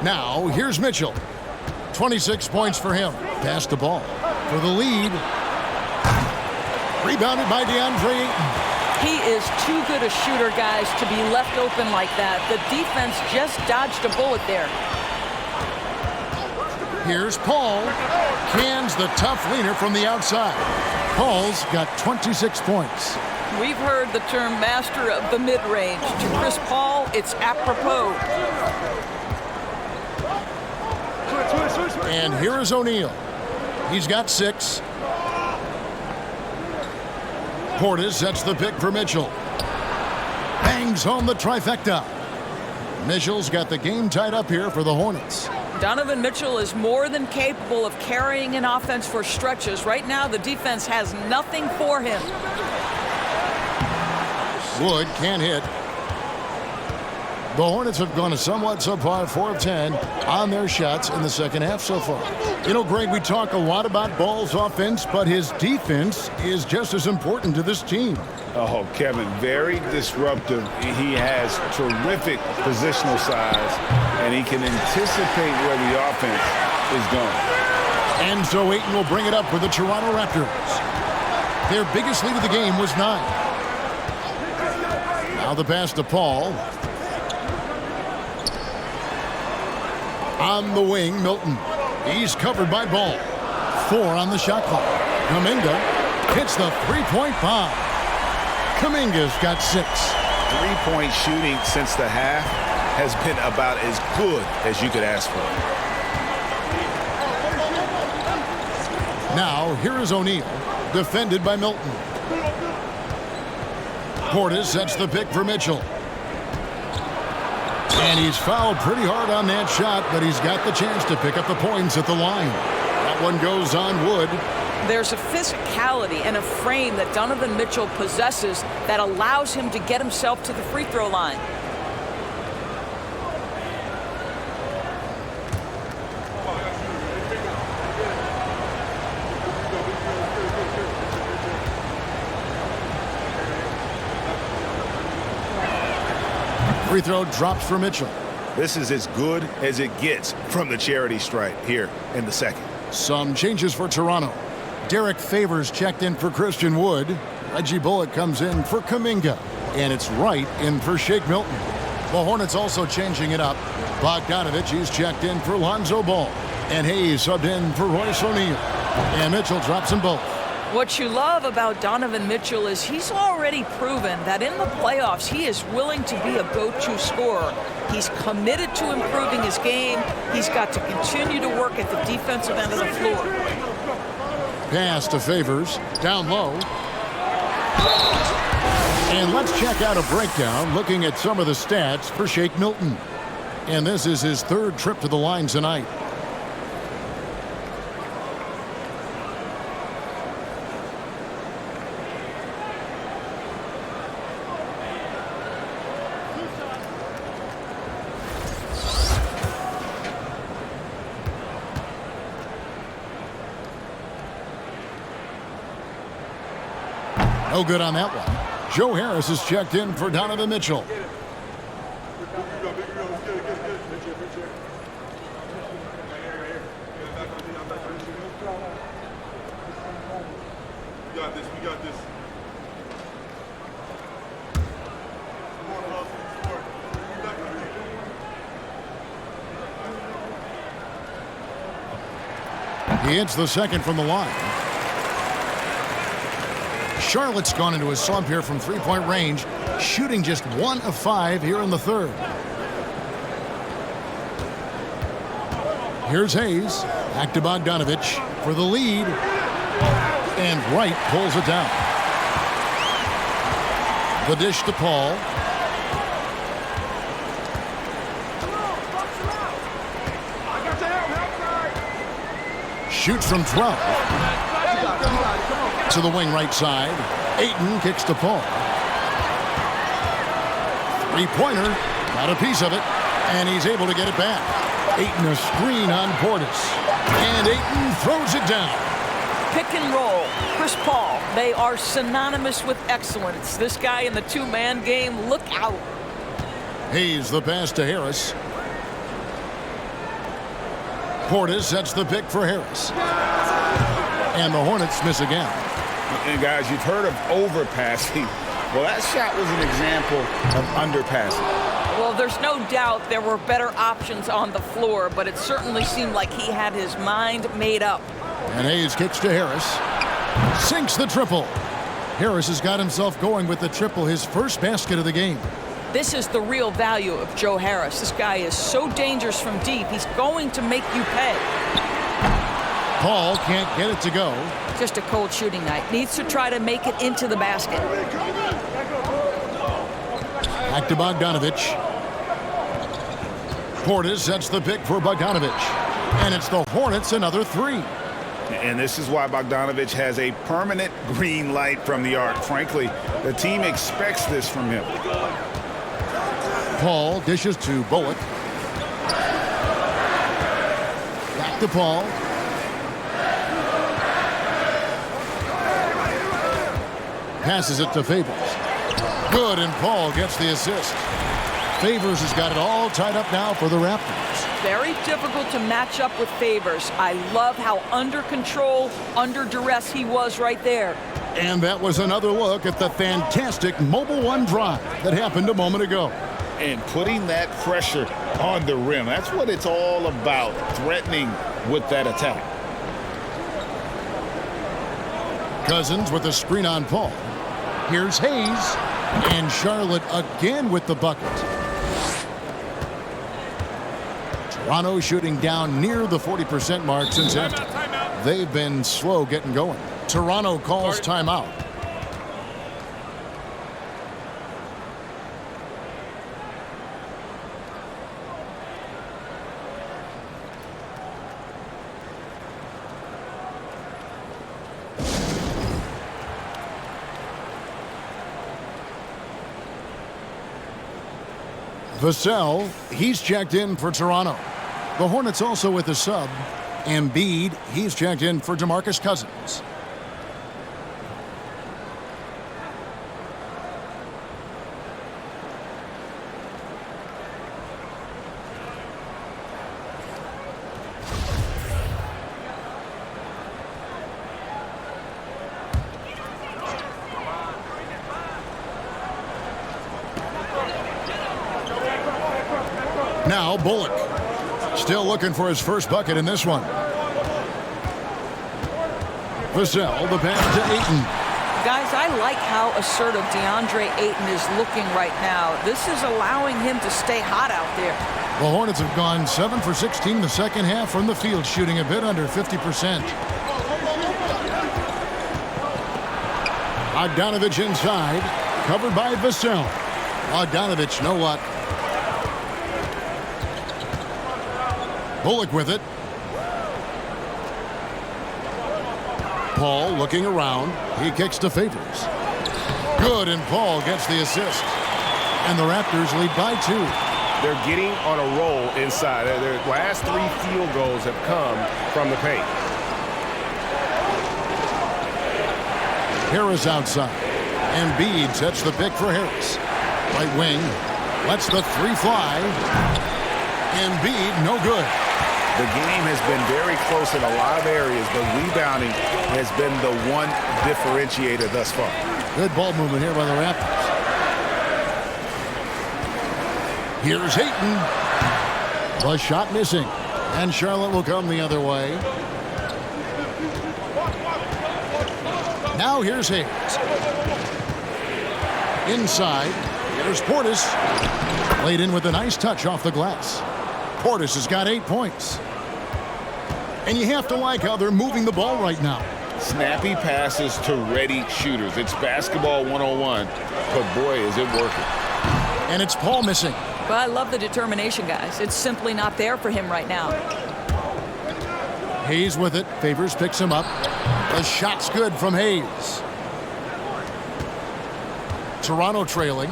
Now, here's Mitchell. 26 points for him. Pass the ball for the lead. Rebounded by DeAndre Ayton. He is too good a shooter, guys, to be left open like that. The defense just dodged a bullet there. Here's Paul. Cans the tough leaner from the outside. Paul's got 26 points. We've heard the term master of the mid-range. To Chris Paul, it's apropos. And here is O'Neal. He's got 6. Portis sets the pick for Mitchell. Bangs home the trifecta. Mitchell's got the game tied up here for the Hornets. Donovan Mitchell is more than capable of carrying an offense for stretches. Right now, the defense has nothing for him. Wood can't hit. The Hornets have gone a somewhat subpar 4 of 10 on their shots in the second half so far. You know, Greg, we talk a lot about Ball's offense, but his defense is just as important to this team. Oh, Kevin, very disruptive. He has terrific positional size, and he can anticipate where the offense is going. And so Ayton will bring it up for the Toronto Raptors. Their biggest lead of the game was 9. Now the pass to Paul. On the wing, Milton. He's covered by Ball. 4 on the shot clock. Kuminga hits the three-point bomb. Kuminga's got 6. Three-point shooting since the half has been about as good as you could ask for. Now, here is O'Neal, defended by Milton. Portis sets the pick for Mitchell. And he's fouled pretty hard on that shot, but he's got the chance to pick up the points at the line. That one goes on Wood. There's a physicality and a frame that Donovan Mitchell possesses that allows him to get himself to the free throw line. Free throw drops for Mitchell. This is as good as it gets from the charity stripe here in the second. Some changes for Toronto. Derek Favors checked in for Christian Wood. Reggie Bullock comes in for Kuminga. And it's Wright in for Shake Milton. The Hornets also changing it up. Bogdanovich, he's checked in for Lonzo Ball. And Hayes subbed in for Royce O'Neal. And Mitchell drops them both. What you love about Donovan Mitchell is he's already proven that in the playoffs he is willing to be a go-to scorer. He's committed to improving his game. He's got to continue to work at the defensive end of the floor. Pass to Favors, down low. And let's check out a breakdown looking at some of the stats for Shake Milton. And this is his third trip to the line tonight. No good on that one. Joe Harris is checked in for Donovan Mitchell. We got this. He hits the second from the line. Charlotte's gone into a slump here from three-point range, shooting just 1 of 5 here in the third. Here's Hayes. Back to Bogdanovich for the lead. And Wright pulls it down. The dish to Paul. Shoots from 12. To the wing right side. Ayton kicks to Paul. Three-pointer. Got a piece of it. And he's able to get it back. Ayton a screen on Portis. And Ayton throws it down. Pick and roll. Chris Paul. They are synonymous with excellence. This guy in the two-man game, look out. Hayes the pass to Harris. Portis sets the pick for Harris. And the Hornets miss again. And guys, you've heard of overpassing. Well, that shot was an example of underpassing. Well, there's no doubt there were better options on the floor, but it certainly seemed like he had his mind made up. And Hayes kicks to Harris. Sinks the triple. Harris has got himself going with the triple, his first basket of the game. This is the real value of Joe Harris. This guy is so dangerous from deep. He's going to make you pay. Paul can't get it to go. Just a cold shooting night. Needs to try to make it into the basket. Back to Bogdanovich. Portis sets the pick for Bogdanovich. And it's the Hornets another three. And this is why Bogdanovich has a permanent green light from the arc. Frankly, the team expects this from him. Paul dishes to Bullock. Back to Paul. Passes it to Favors. Good, and Paul gets the assist. Favors has got it all tied up now for the Raptors. Very difficult to match up with Favors. I love how under control, under duress he was right there. And that was another look at the fantastic Mobile One drive that happened a moment ago. And putting that pressure on the rim. That's what it's all about, threatening with that attack. Cousins with a screen on Paul. Here's Hayes. And Charlotte again with the bucket. Toronto shooting down near the 40% mark since after. They've been slow getting going. Toronto calls timeout. Vassell, he's checked in for Toronto. The Hornets also with a sub. Embiid, he's checked in for DeMarcus Cousins. Now Bullock. Still looking for his first bucket in this one. Vassell, the pass to Ayton. Guys, I like how assertive DeAndre Ayton is looking right now. This is allowing him to stay hot out there. The Hornets have gone 7 for 16 in the second half from the field, shooting a bit under 50%. Bogdanovich inside, covered by Vassell. Bogdanovich, no luck. Bullock with it. Paul looking around. He kicks to Favors. Good, and Paul gets the assist. And the Raptors lead by 2. They're getting on a roll inside. Their last 3 field goals have come from the paint. Harris outside. Embiid sets the pick for Harris. Right wing. Lets the 3 fly. Embiid, no good. The game has been very close in a lot of areas, but rebounding has been the one differentiator thus far. Good ball movement here by the Raptors. Here's Ayton. The shot missing. And Charlotte will come the other way. Now here's Hayes. Inside. Here's Portis. Laid in with a nice touch off the glass. Portis has got 8 points. And you have to like how they're moving the ball right now. Snappy passes to ready shooters. It's basketball 101, but boy, is it working. And it's Paul missing. Well, I love the determination, guys. It's simply not there for him right now. Hayes with it. Favors picks him up. The shot's good from Hayes. Toronto trailing.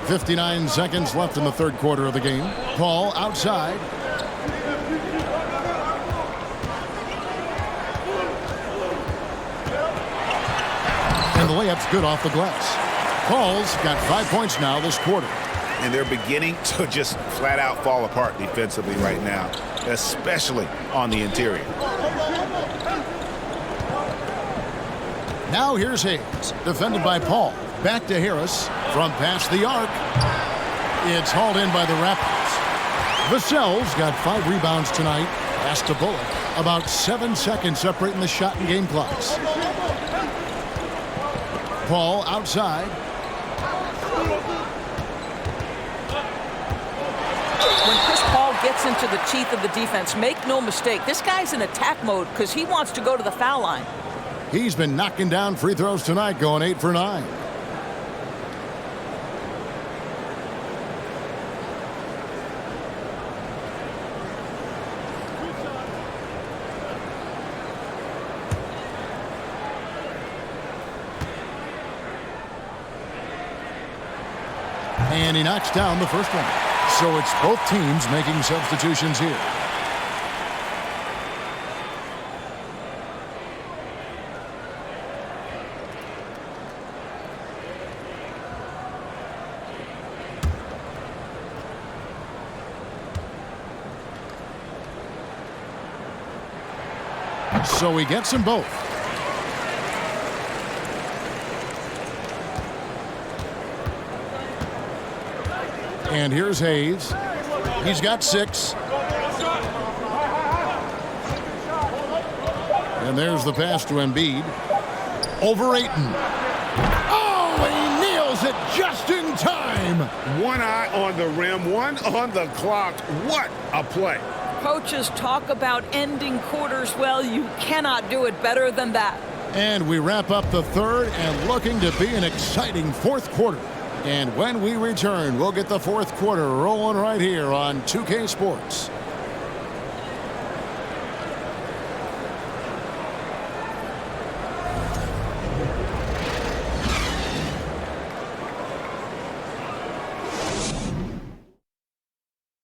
59 seconds left in the third quarter of the game. Paul outside. And the layup's good off the glass. Paul's got 5 points now this quarter. And they're beginning to just flat out fall apart defensively right now, especially on the interior. Now here's Hayes, defended by Paul. Back to Harris from past the arc. It's hauled in by the Raptors. Vassell's got 5 rebounds tonight. Pass to Bullock. About 7 seconds separating the shot and game clocks. Paul outside. When Chris Paul gets into the teeth of the defense, make no mistake, this guy's in attack mode because he wants to go to the foul line. He's been knocking down free throws tonight, going 8 for 9. And he knocks down the first one. So it's both teams making substitutions here. So he gets them both. And here's Hayes. He's got 6. And there's the pass to Embiid. Over Ayton. Oh, he nails it just in time. One eye on the rim, one on the clock. What a play. Coaches talk about ending quarters. Well, you cannot do it better than that. And we wrap up the third and looking to be an exciting fourth quarter. And when we return, we'll get the fourth quarter rolling right here on 2K Sports.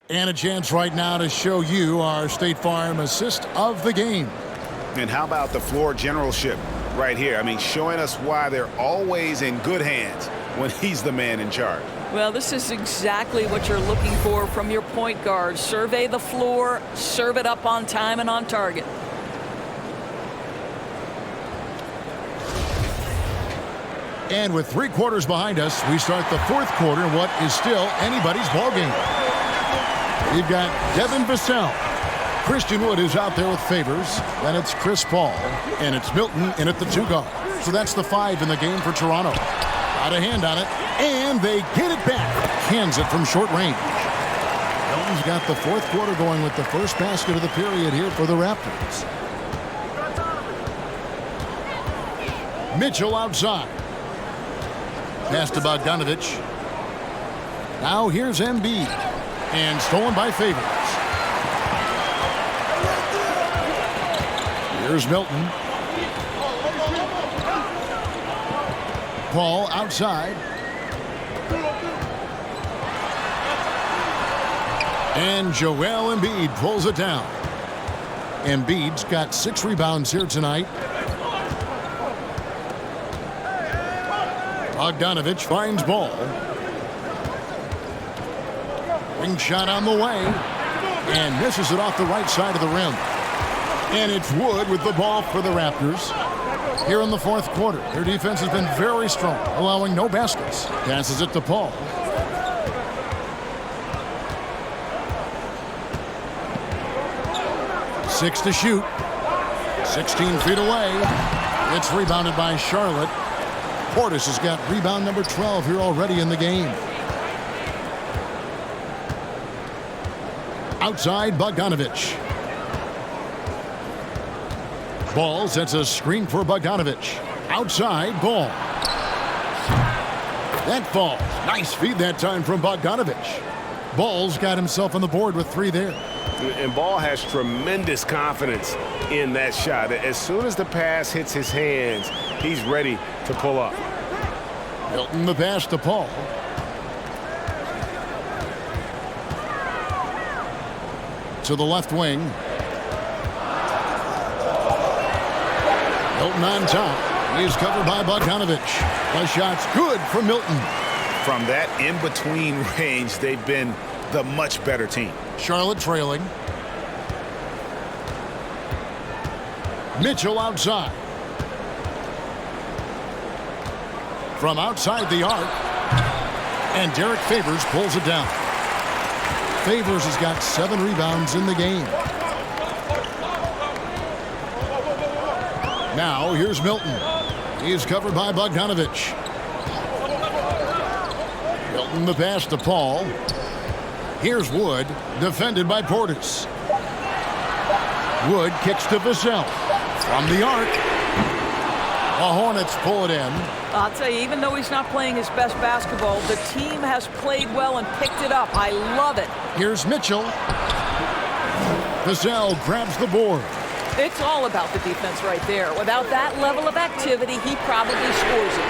And a chance right now to show you our State Farm assist of the game. And how about the floor generalship right here? I mean, showing us why they're always in good hands when he's the man in charge. Well, this is exactly what you're looking for from your point guard. Survey the floor, serve it up on time and on target. And with 3 quarters behind us, we start the 4th quarter in what is still anybody's ball game. We've got Devin Vassell. Christian Wood is out there with Favors. Then it's Chris Paul. And it's Milton in at the 2 guard. So that's the 5 in the game for Toronto. Got a hand on it. And they get it back. Hands it from short range. Milton's got the 4th quarter going with the first basket of the period here for the Raptors. Mitchell outside. Pass to Bogdanovich. Now here's Embiid. And stolen by Favors. Here's Milton. Paul outside. And Joel Embiid pulls it down. Embiid's got 6 rebounds here tonight. Bogdanovich finds Ball. Ring shot on the way. And misses it off the right side of the rim. And it's Wood with the ball for the Raptors. Here in the 4th quarter, their defense has been very strong, allowing no baskets. Passes it to Paul. Six to shoot. 16 feet away. It's rebounded by Charlotte. Portis has got rebound number 12 here already in the game. Outside, Bogdanovich. Ball sets a screen for Bogdanovich. Outside, Ball. That falls. Nice feed that time from Bogdanovich. Ball's got himself on the board with 3 there. And Ball has tremendous confidence in that shot. As soon as the pass hits his hands, he's ready to pull up. Milton the pass to Paul. To the left wing. Milton on top. He's covered by Bogdanovich. The shot's good for Milton. From that in-between range, they've been the much better team. Charlotte trailing. Mitchell outside. From outside the arc. And Derek Favors pulls it down. Favors has got 7 rebounds in the game. Now here's Milton. He's covered by Bogdanovich. Milton the pass to Paul. Here's Wood, defended by Portis. Wood kicks to Vassell. From the arc. The Hornets pull it in. I'll tell you, even though he's not playing his best basketball, the team has played well and picked it up. I love it. Here's Mitchell. Vassell grabs the board. It's all about the defense right there. Without that level of activity, he probably scores it.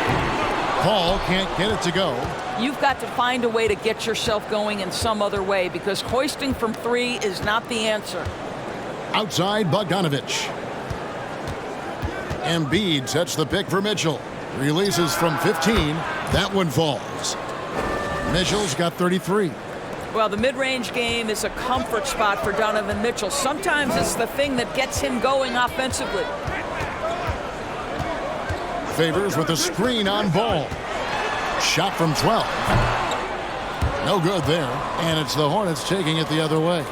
Paul can't get it to go. You've got to find a way to get yourself going in some other way because hoisting from 3 is not the answer. Outside, Bogdanovich. Embiid sets the pick for Mitchell. Releases from 15. That one falls. Mitchell's got 33. Well, the mid-range game is a comfort spot for Donovan Mitchell. Sometimes it's the thing that gets him going offensively. Favors with a screen on Ball. Shot from 12. No good there. And it's the Hornets taking it the other way.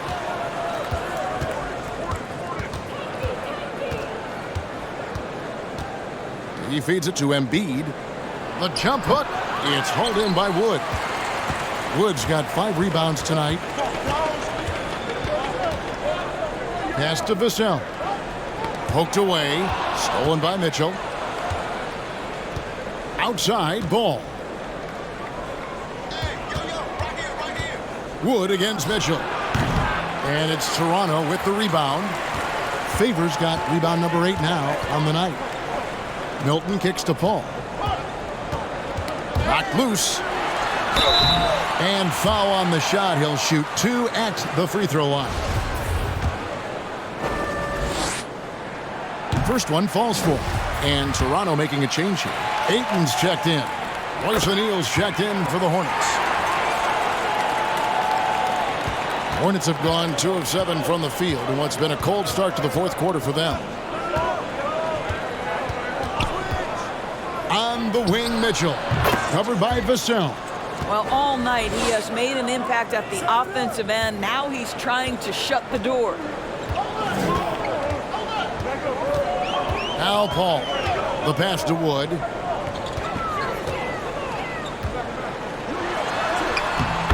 He feeds it to Embiid. The jump hook. It's hauled in by Wood. Wood's got 5 rebounds tonight. Pass to Vassell. Poked away. Stolen by Mitchell. Outside, Ball. Wood against Mitchell. And it's Toronto with the rebound. Favors got rebound number 8 now on the night. Milton kicks to Paul. Knocked loose. And foul on the shot. He'll shoot 2 at the free throw line. First one falls for. And Toronto making a change here. Ayton's checked in. Royce O'Neal's checked in for the Hornets. Hornets have gone 2 of 7 from the field in what's been a cold start to the 4th quarter for them. On the wing, Mitchell. Covered by Vassell. Well, all night he has made an impact at the offensive end. Now he's trying to shut the door. Al Paul. The pass to Wood.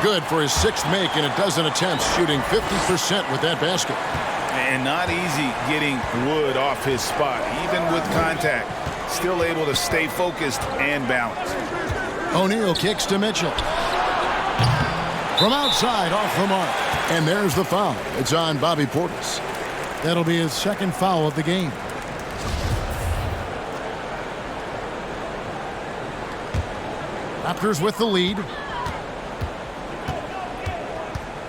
Good for his 6th make in a dozen attempts, shooting 50% with that basket. And not easy getting Wood off his spot. Even with contact, still able to stay focused and balanced. O'Neal kicks to Mitchell. From outside, off the mark. And there's the foul. It's on Bobby Portis. That'll be his 2nd foul of the game. Raptors with the lead.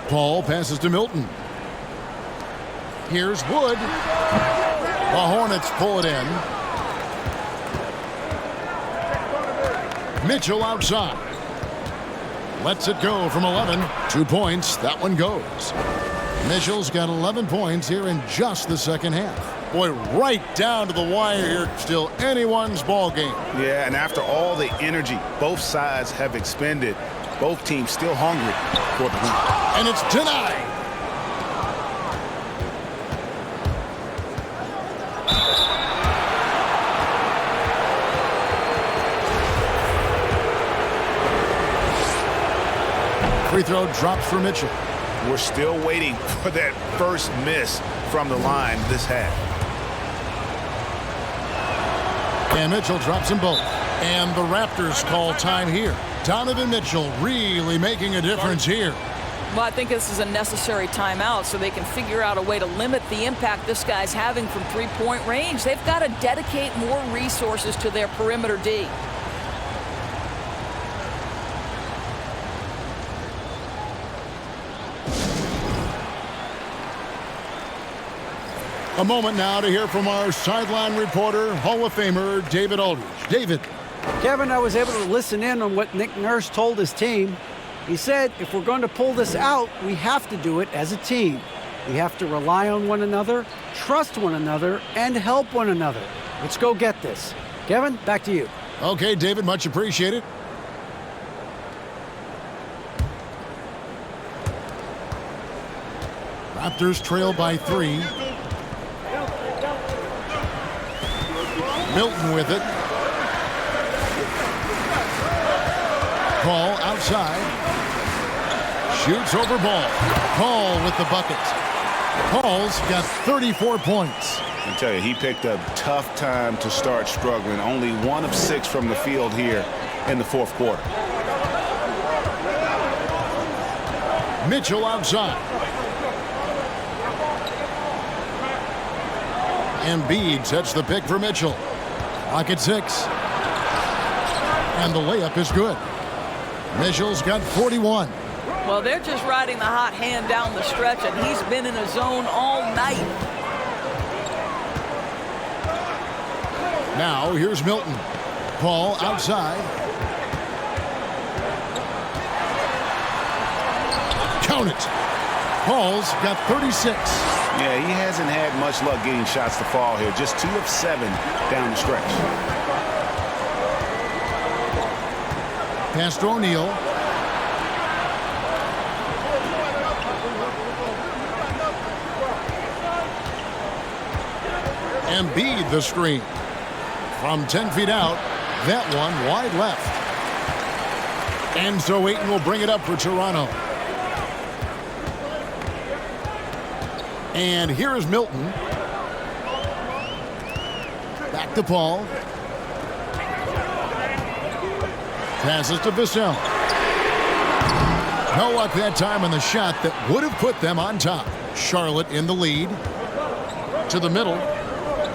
Paul passes to Milton. Here's Wood. The Hornets pull it in. Mitchell outside. Lets it go from 11. 2 points. That one goes. Mitchell's got 11 points here in just the 2nd half. Boy, right down to the wire here. Still anyone's ball game. Yeah, and after all the energy both sides have expended, both teams still hungry for the win. And it's denied. Free throw drops for Mitchell. We're still waiting for that first miss from the line this half. And Mitchell drops them both. And the Raptors call time here. Donovan Mitchell really making a difference here. Well, I think this is a necessary timeout so they can figure out a way to limit the impact this guy's having from three-point range. They've got to dedicate more resources to their perimeter D. A moment now to hear from our sideline reporter, Hall of Famer David Aldridge. David. Kevin, I was able to listen in on what Nick Nurse told his team. He said, if we're going to pull this out, we have to do it as a team. We have to rely on one another, trust one another, and help one another. Let's go get this. Kevin, back to you. Okay, David, much appreciated. Raptors trail by 3. Milton with it. Paul outside. Shoots over Ball. Paul with the bucket. Paul's got 34 points. I tell you, he picked a tough time to start struggling. Only 1 of 6 from the field here in the 4th quarter. Mitchell outside. Embiid sets the pick for Mitchell. Clock at 6. And the layup is good. Mitchell's got 41. Well, they're just riding the hot hand down the stretch, and he's been in a zone all night. Now, here's Milton. Paul outside. Count it. Paul's got 36. Yeah, he hasn't had much luck getting shots to fall here. Just 2 of 7 down the stretch. Pass to O'Neal. Embiid the screen. From 10 feet out, that one wide left. And so Ayton will bring it up for Toronto. And here is Milton. Back to Paul. Passes to Vassell. No luck that time on the shot that would have put them on top. Charlotte in the lead. To the middle.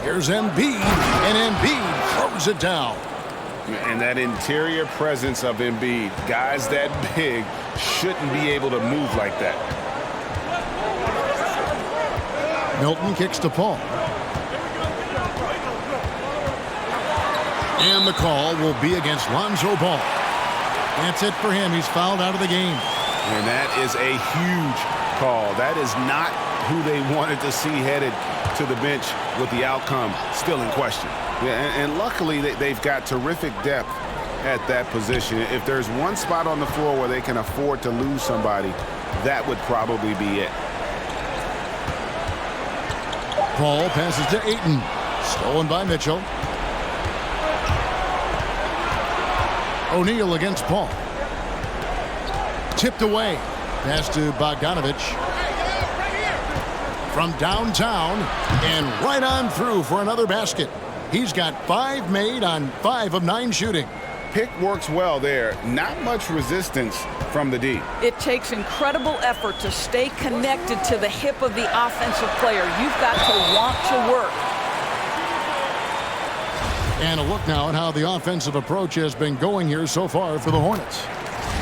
Here's Embiid. And Embiid throws it down. And that interior presence of Embiid, guys that big shouldn't be able to move like that. Milton kicks to Paul. And the call will be against Lonzo Ball. That's it for him. He's fouled out of the game. And that is a huge call. That is not who they wanted to see headed to the bench with the outcome still in question. Yeah, and luckily they've got terrific depth at that position. If there's one spot on the floor where they can afford to lose somebody, that would probably be it. Paul passes to Ayton. Stolen by Mitchell. O'Neal against Paul. Tipped away. Pass to Bogdanovich. From downtown and right on through for another basket. He's got 5 made on 5 of 9 shooting. Pick works well there. Not much resistance from the D. It takes incredible effort to stay connected to the hip of the offensive player. You've got to want to work. And a look now at how the offensive approach has been going here so far for the Hornets.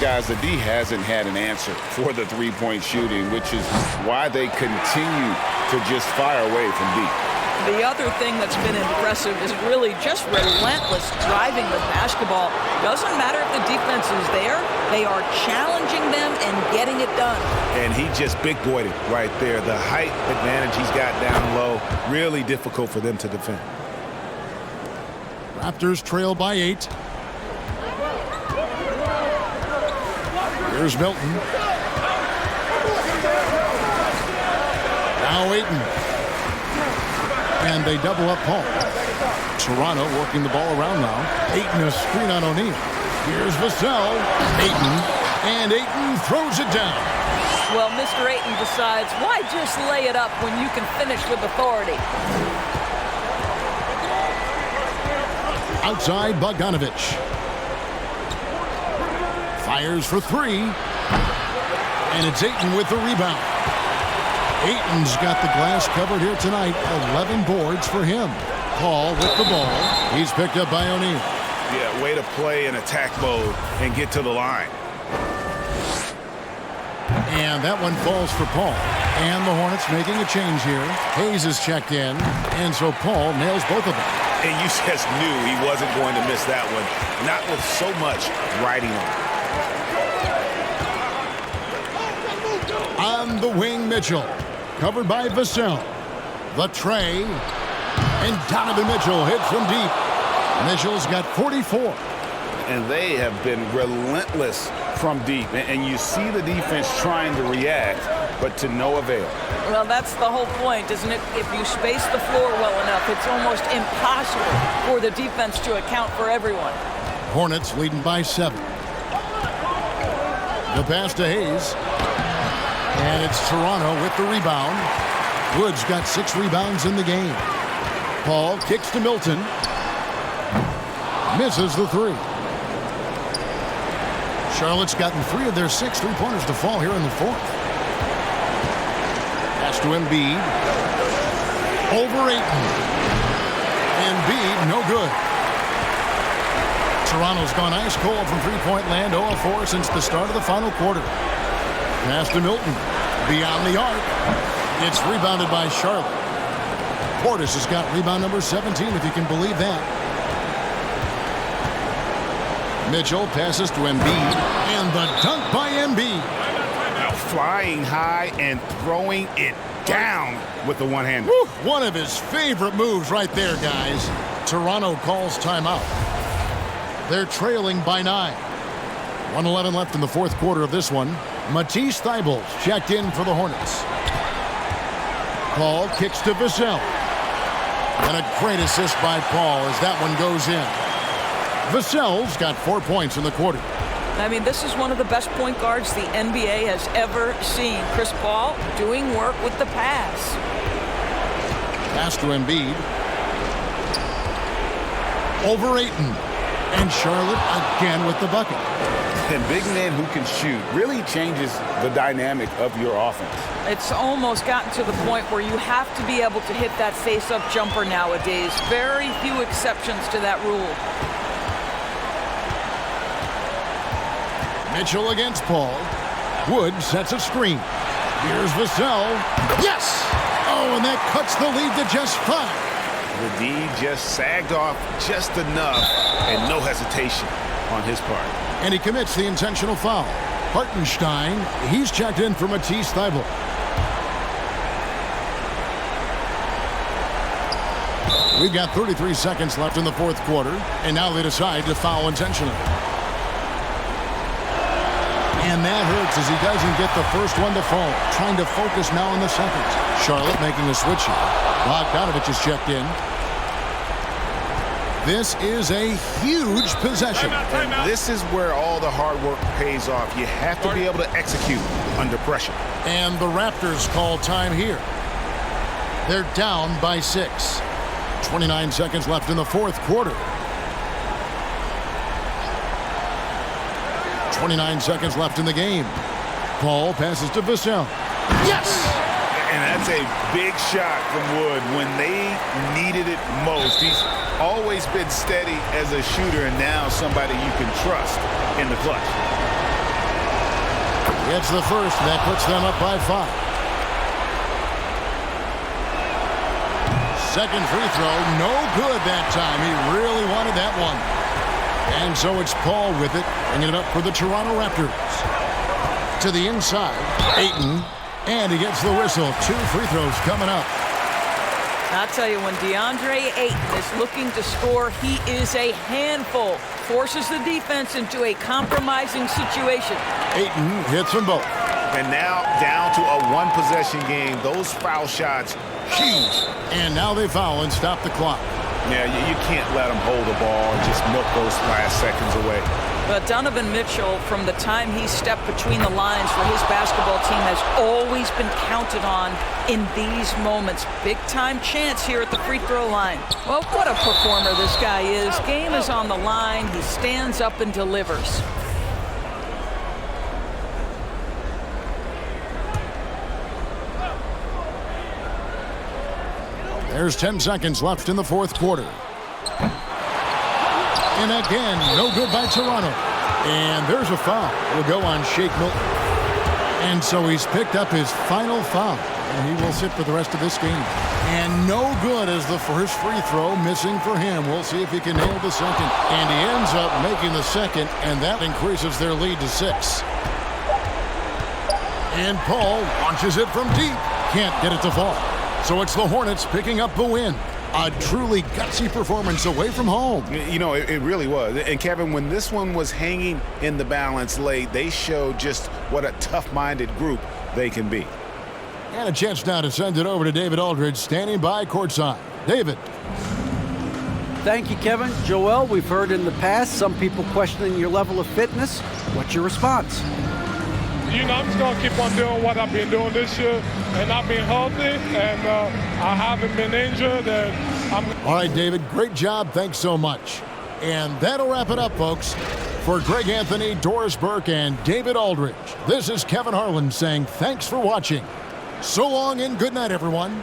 Guys, the D hasn't had an answer for the three-point shooting, which is why they continue to just fire away from deep. The other thing that's been impressive is really just relentless driving the basketball. Doesn't matter if the defense is there, they are challenging them and getting it done. And he just big-boyed it right there. The height advantage he's got down low, really difficult for them to defend. Raptors trail by 8. Here's Milton. Now Ayton. And they double up Paul. Toronto working the ball around now. Ayton a screen on O'Neal. Here's Vassell. Ayton. And Ayton throws it down. Well, Mr. Ayton decides, why just lay it up when you can finish with authority? Outside Bogdanovich. Fires for 3. And it's Ayton with the rebound. Ayton's got the glass covered here tonight. 11 boards for him. Paul with the ball. He's picked up by O'Neal. Yeah, way to play in attack mode and get to the line. And that one falls for Paul. And the Hornets making a change here. Hayes is checked in. And so Paul nails both of them. And you just knew he wasn't going to miss that one. Not with so much riding on. On the wing, Mitchell. Covered by Vassell. The tray. And Donovan Mitchell hits from deep. Mitchell's got 44. And they have been relentless from deep. And you see the defense trying to react, but to no avail. Well, that's the whole point, isn't it? If you space the floor well enough, it's almost impossible for the defense to account for everyone. Hornets leading by 7. The pass to Hayes. And it's Toronto with the rebound. Wood's got 6 rebounds in the game. Paul kicks to Milton. Misses the 3. Charlotte's gotten 3 of their 6 3-pointers to fall here in the 4th. Pass to Embiid. Over Ayton. Embiid, no good. Toronto's gone ice cold from three-point land, 0 of 4 since the start of the final quarter. Pass to Milton. Beyond the arc. It's rebounded by Charlotte. Portis has got rebound number 17, if you can believe that. Mitchell passes to Embiid. And the dunk by Embiid. Flying high and throwing it down with the one-hander. One of his favorite moves right there, guys. Toronto calls timeout. They're trailing by 9. 1:11 left in the 4th quarter of this one. Matisse Thybulle checked in for the Hornets. Paul kicks to Vassell. And a great assist by Paul as that one goes in. Vassell's got 4 points in the quarter. I mean, this is one of the best point guards the NBA has ever seen. Chris Paul doing work with the pass. Pass to Embiid. Over Ayton. And Charlotte again with the bucket. And big men who can shoot really changes the dynamic of your offense. It's almost gotten to the point where you have to be able to hit that face-up jumper nowadays. Very few exceptions to that rule. Mitchell against Paul. Wood sets a screen. Here's Vassell. Yes! Oh, and that cuts the lead to just 5. The D just sagged off just enough and no hesitation on his part. And he commits the intentional foul. Hartenstein, he's checked in for Matisse Thybulle. We've got 33 seconds left in the fourth quarter, and now they decide to foul intentionally. And that hurts as he doesn't get the first one to fall. Trying to focus now on the second. Charlotte making a switch here. Bogdanovich is checked in. This is a huge possession. And this is where all the hard work pays off. You have to be able to execute under pressure. And the Raptors call time here. They're down by 6. 29 seconds left in the fourth quarter. 29 seconds left in the game. Paul passes to Vassell. Yes! And that's a big shot from Wood when they needed it most. He's always been steady as a shooter, and now somebody you can trust in the clutch. Gets the first, and that puts them up by 5. Second free throw, no good that time. He really wanted that one. And so it's Paul with it, bringing it up for the Toronto Raptors. To the inside, Ayton, and he gets the whistle. 2 free throws coming up. I'll tell you, when DeAndre Ayton is looking to score, he is a handful. Forces the defense into a compromising situation. Ayton hits them both. And now down to a one-possession game. Those foul shots, huge. And now they foul and stop the clock. Yeah, you can't let them hold the ball and just milk those last seconds away. But Donovan Mitchell, from the time he stepped between the lines for his basketball team, has always been counted on in these moments. Big-time chance here at the free throw line. Well, what a performer this guy is. Game is on the line. He stands up and delivers. There's 10 seconds left in the fourth quarter. And again, no good by Toronto. And there's a foul. It'll go on Shake Milton. And so he's picked up his final foul. And he will sit for the rest of this game. And no good as the first free throw missing for him. We'll see if he can nail the second. And he ends up making the second, and that increases their lead to 6. And Paul launches it from deep. Can't get it to fall. So it's the Hornets picking up the win. A truly gutsy performance away from home. You know, it really was. And Kevin, when this one was hanging in the balance late, they showed just what a tough-minded group they can be. And a chance now to send it over to David Aldridge, standing by courtside. David. Thank you, Kevin. Joel, we've heard in the past some people questioning your level of fitness. What's your response? You know, I'm just going to keep on doing what I've been doing this year, and I've been healthy, and I haven't been injured. All right, David, great job. Thanks so much. And that'll wrap it up, folks. For Greg Anthony, Doris Burke, and David Aldridge, this is Kevin Harlan saying thanks for watching. So long and good night, everyone.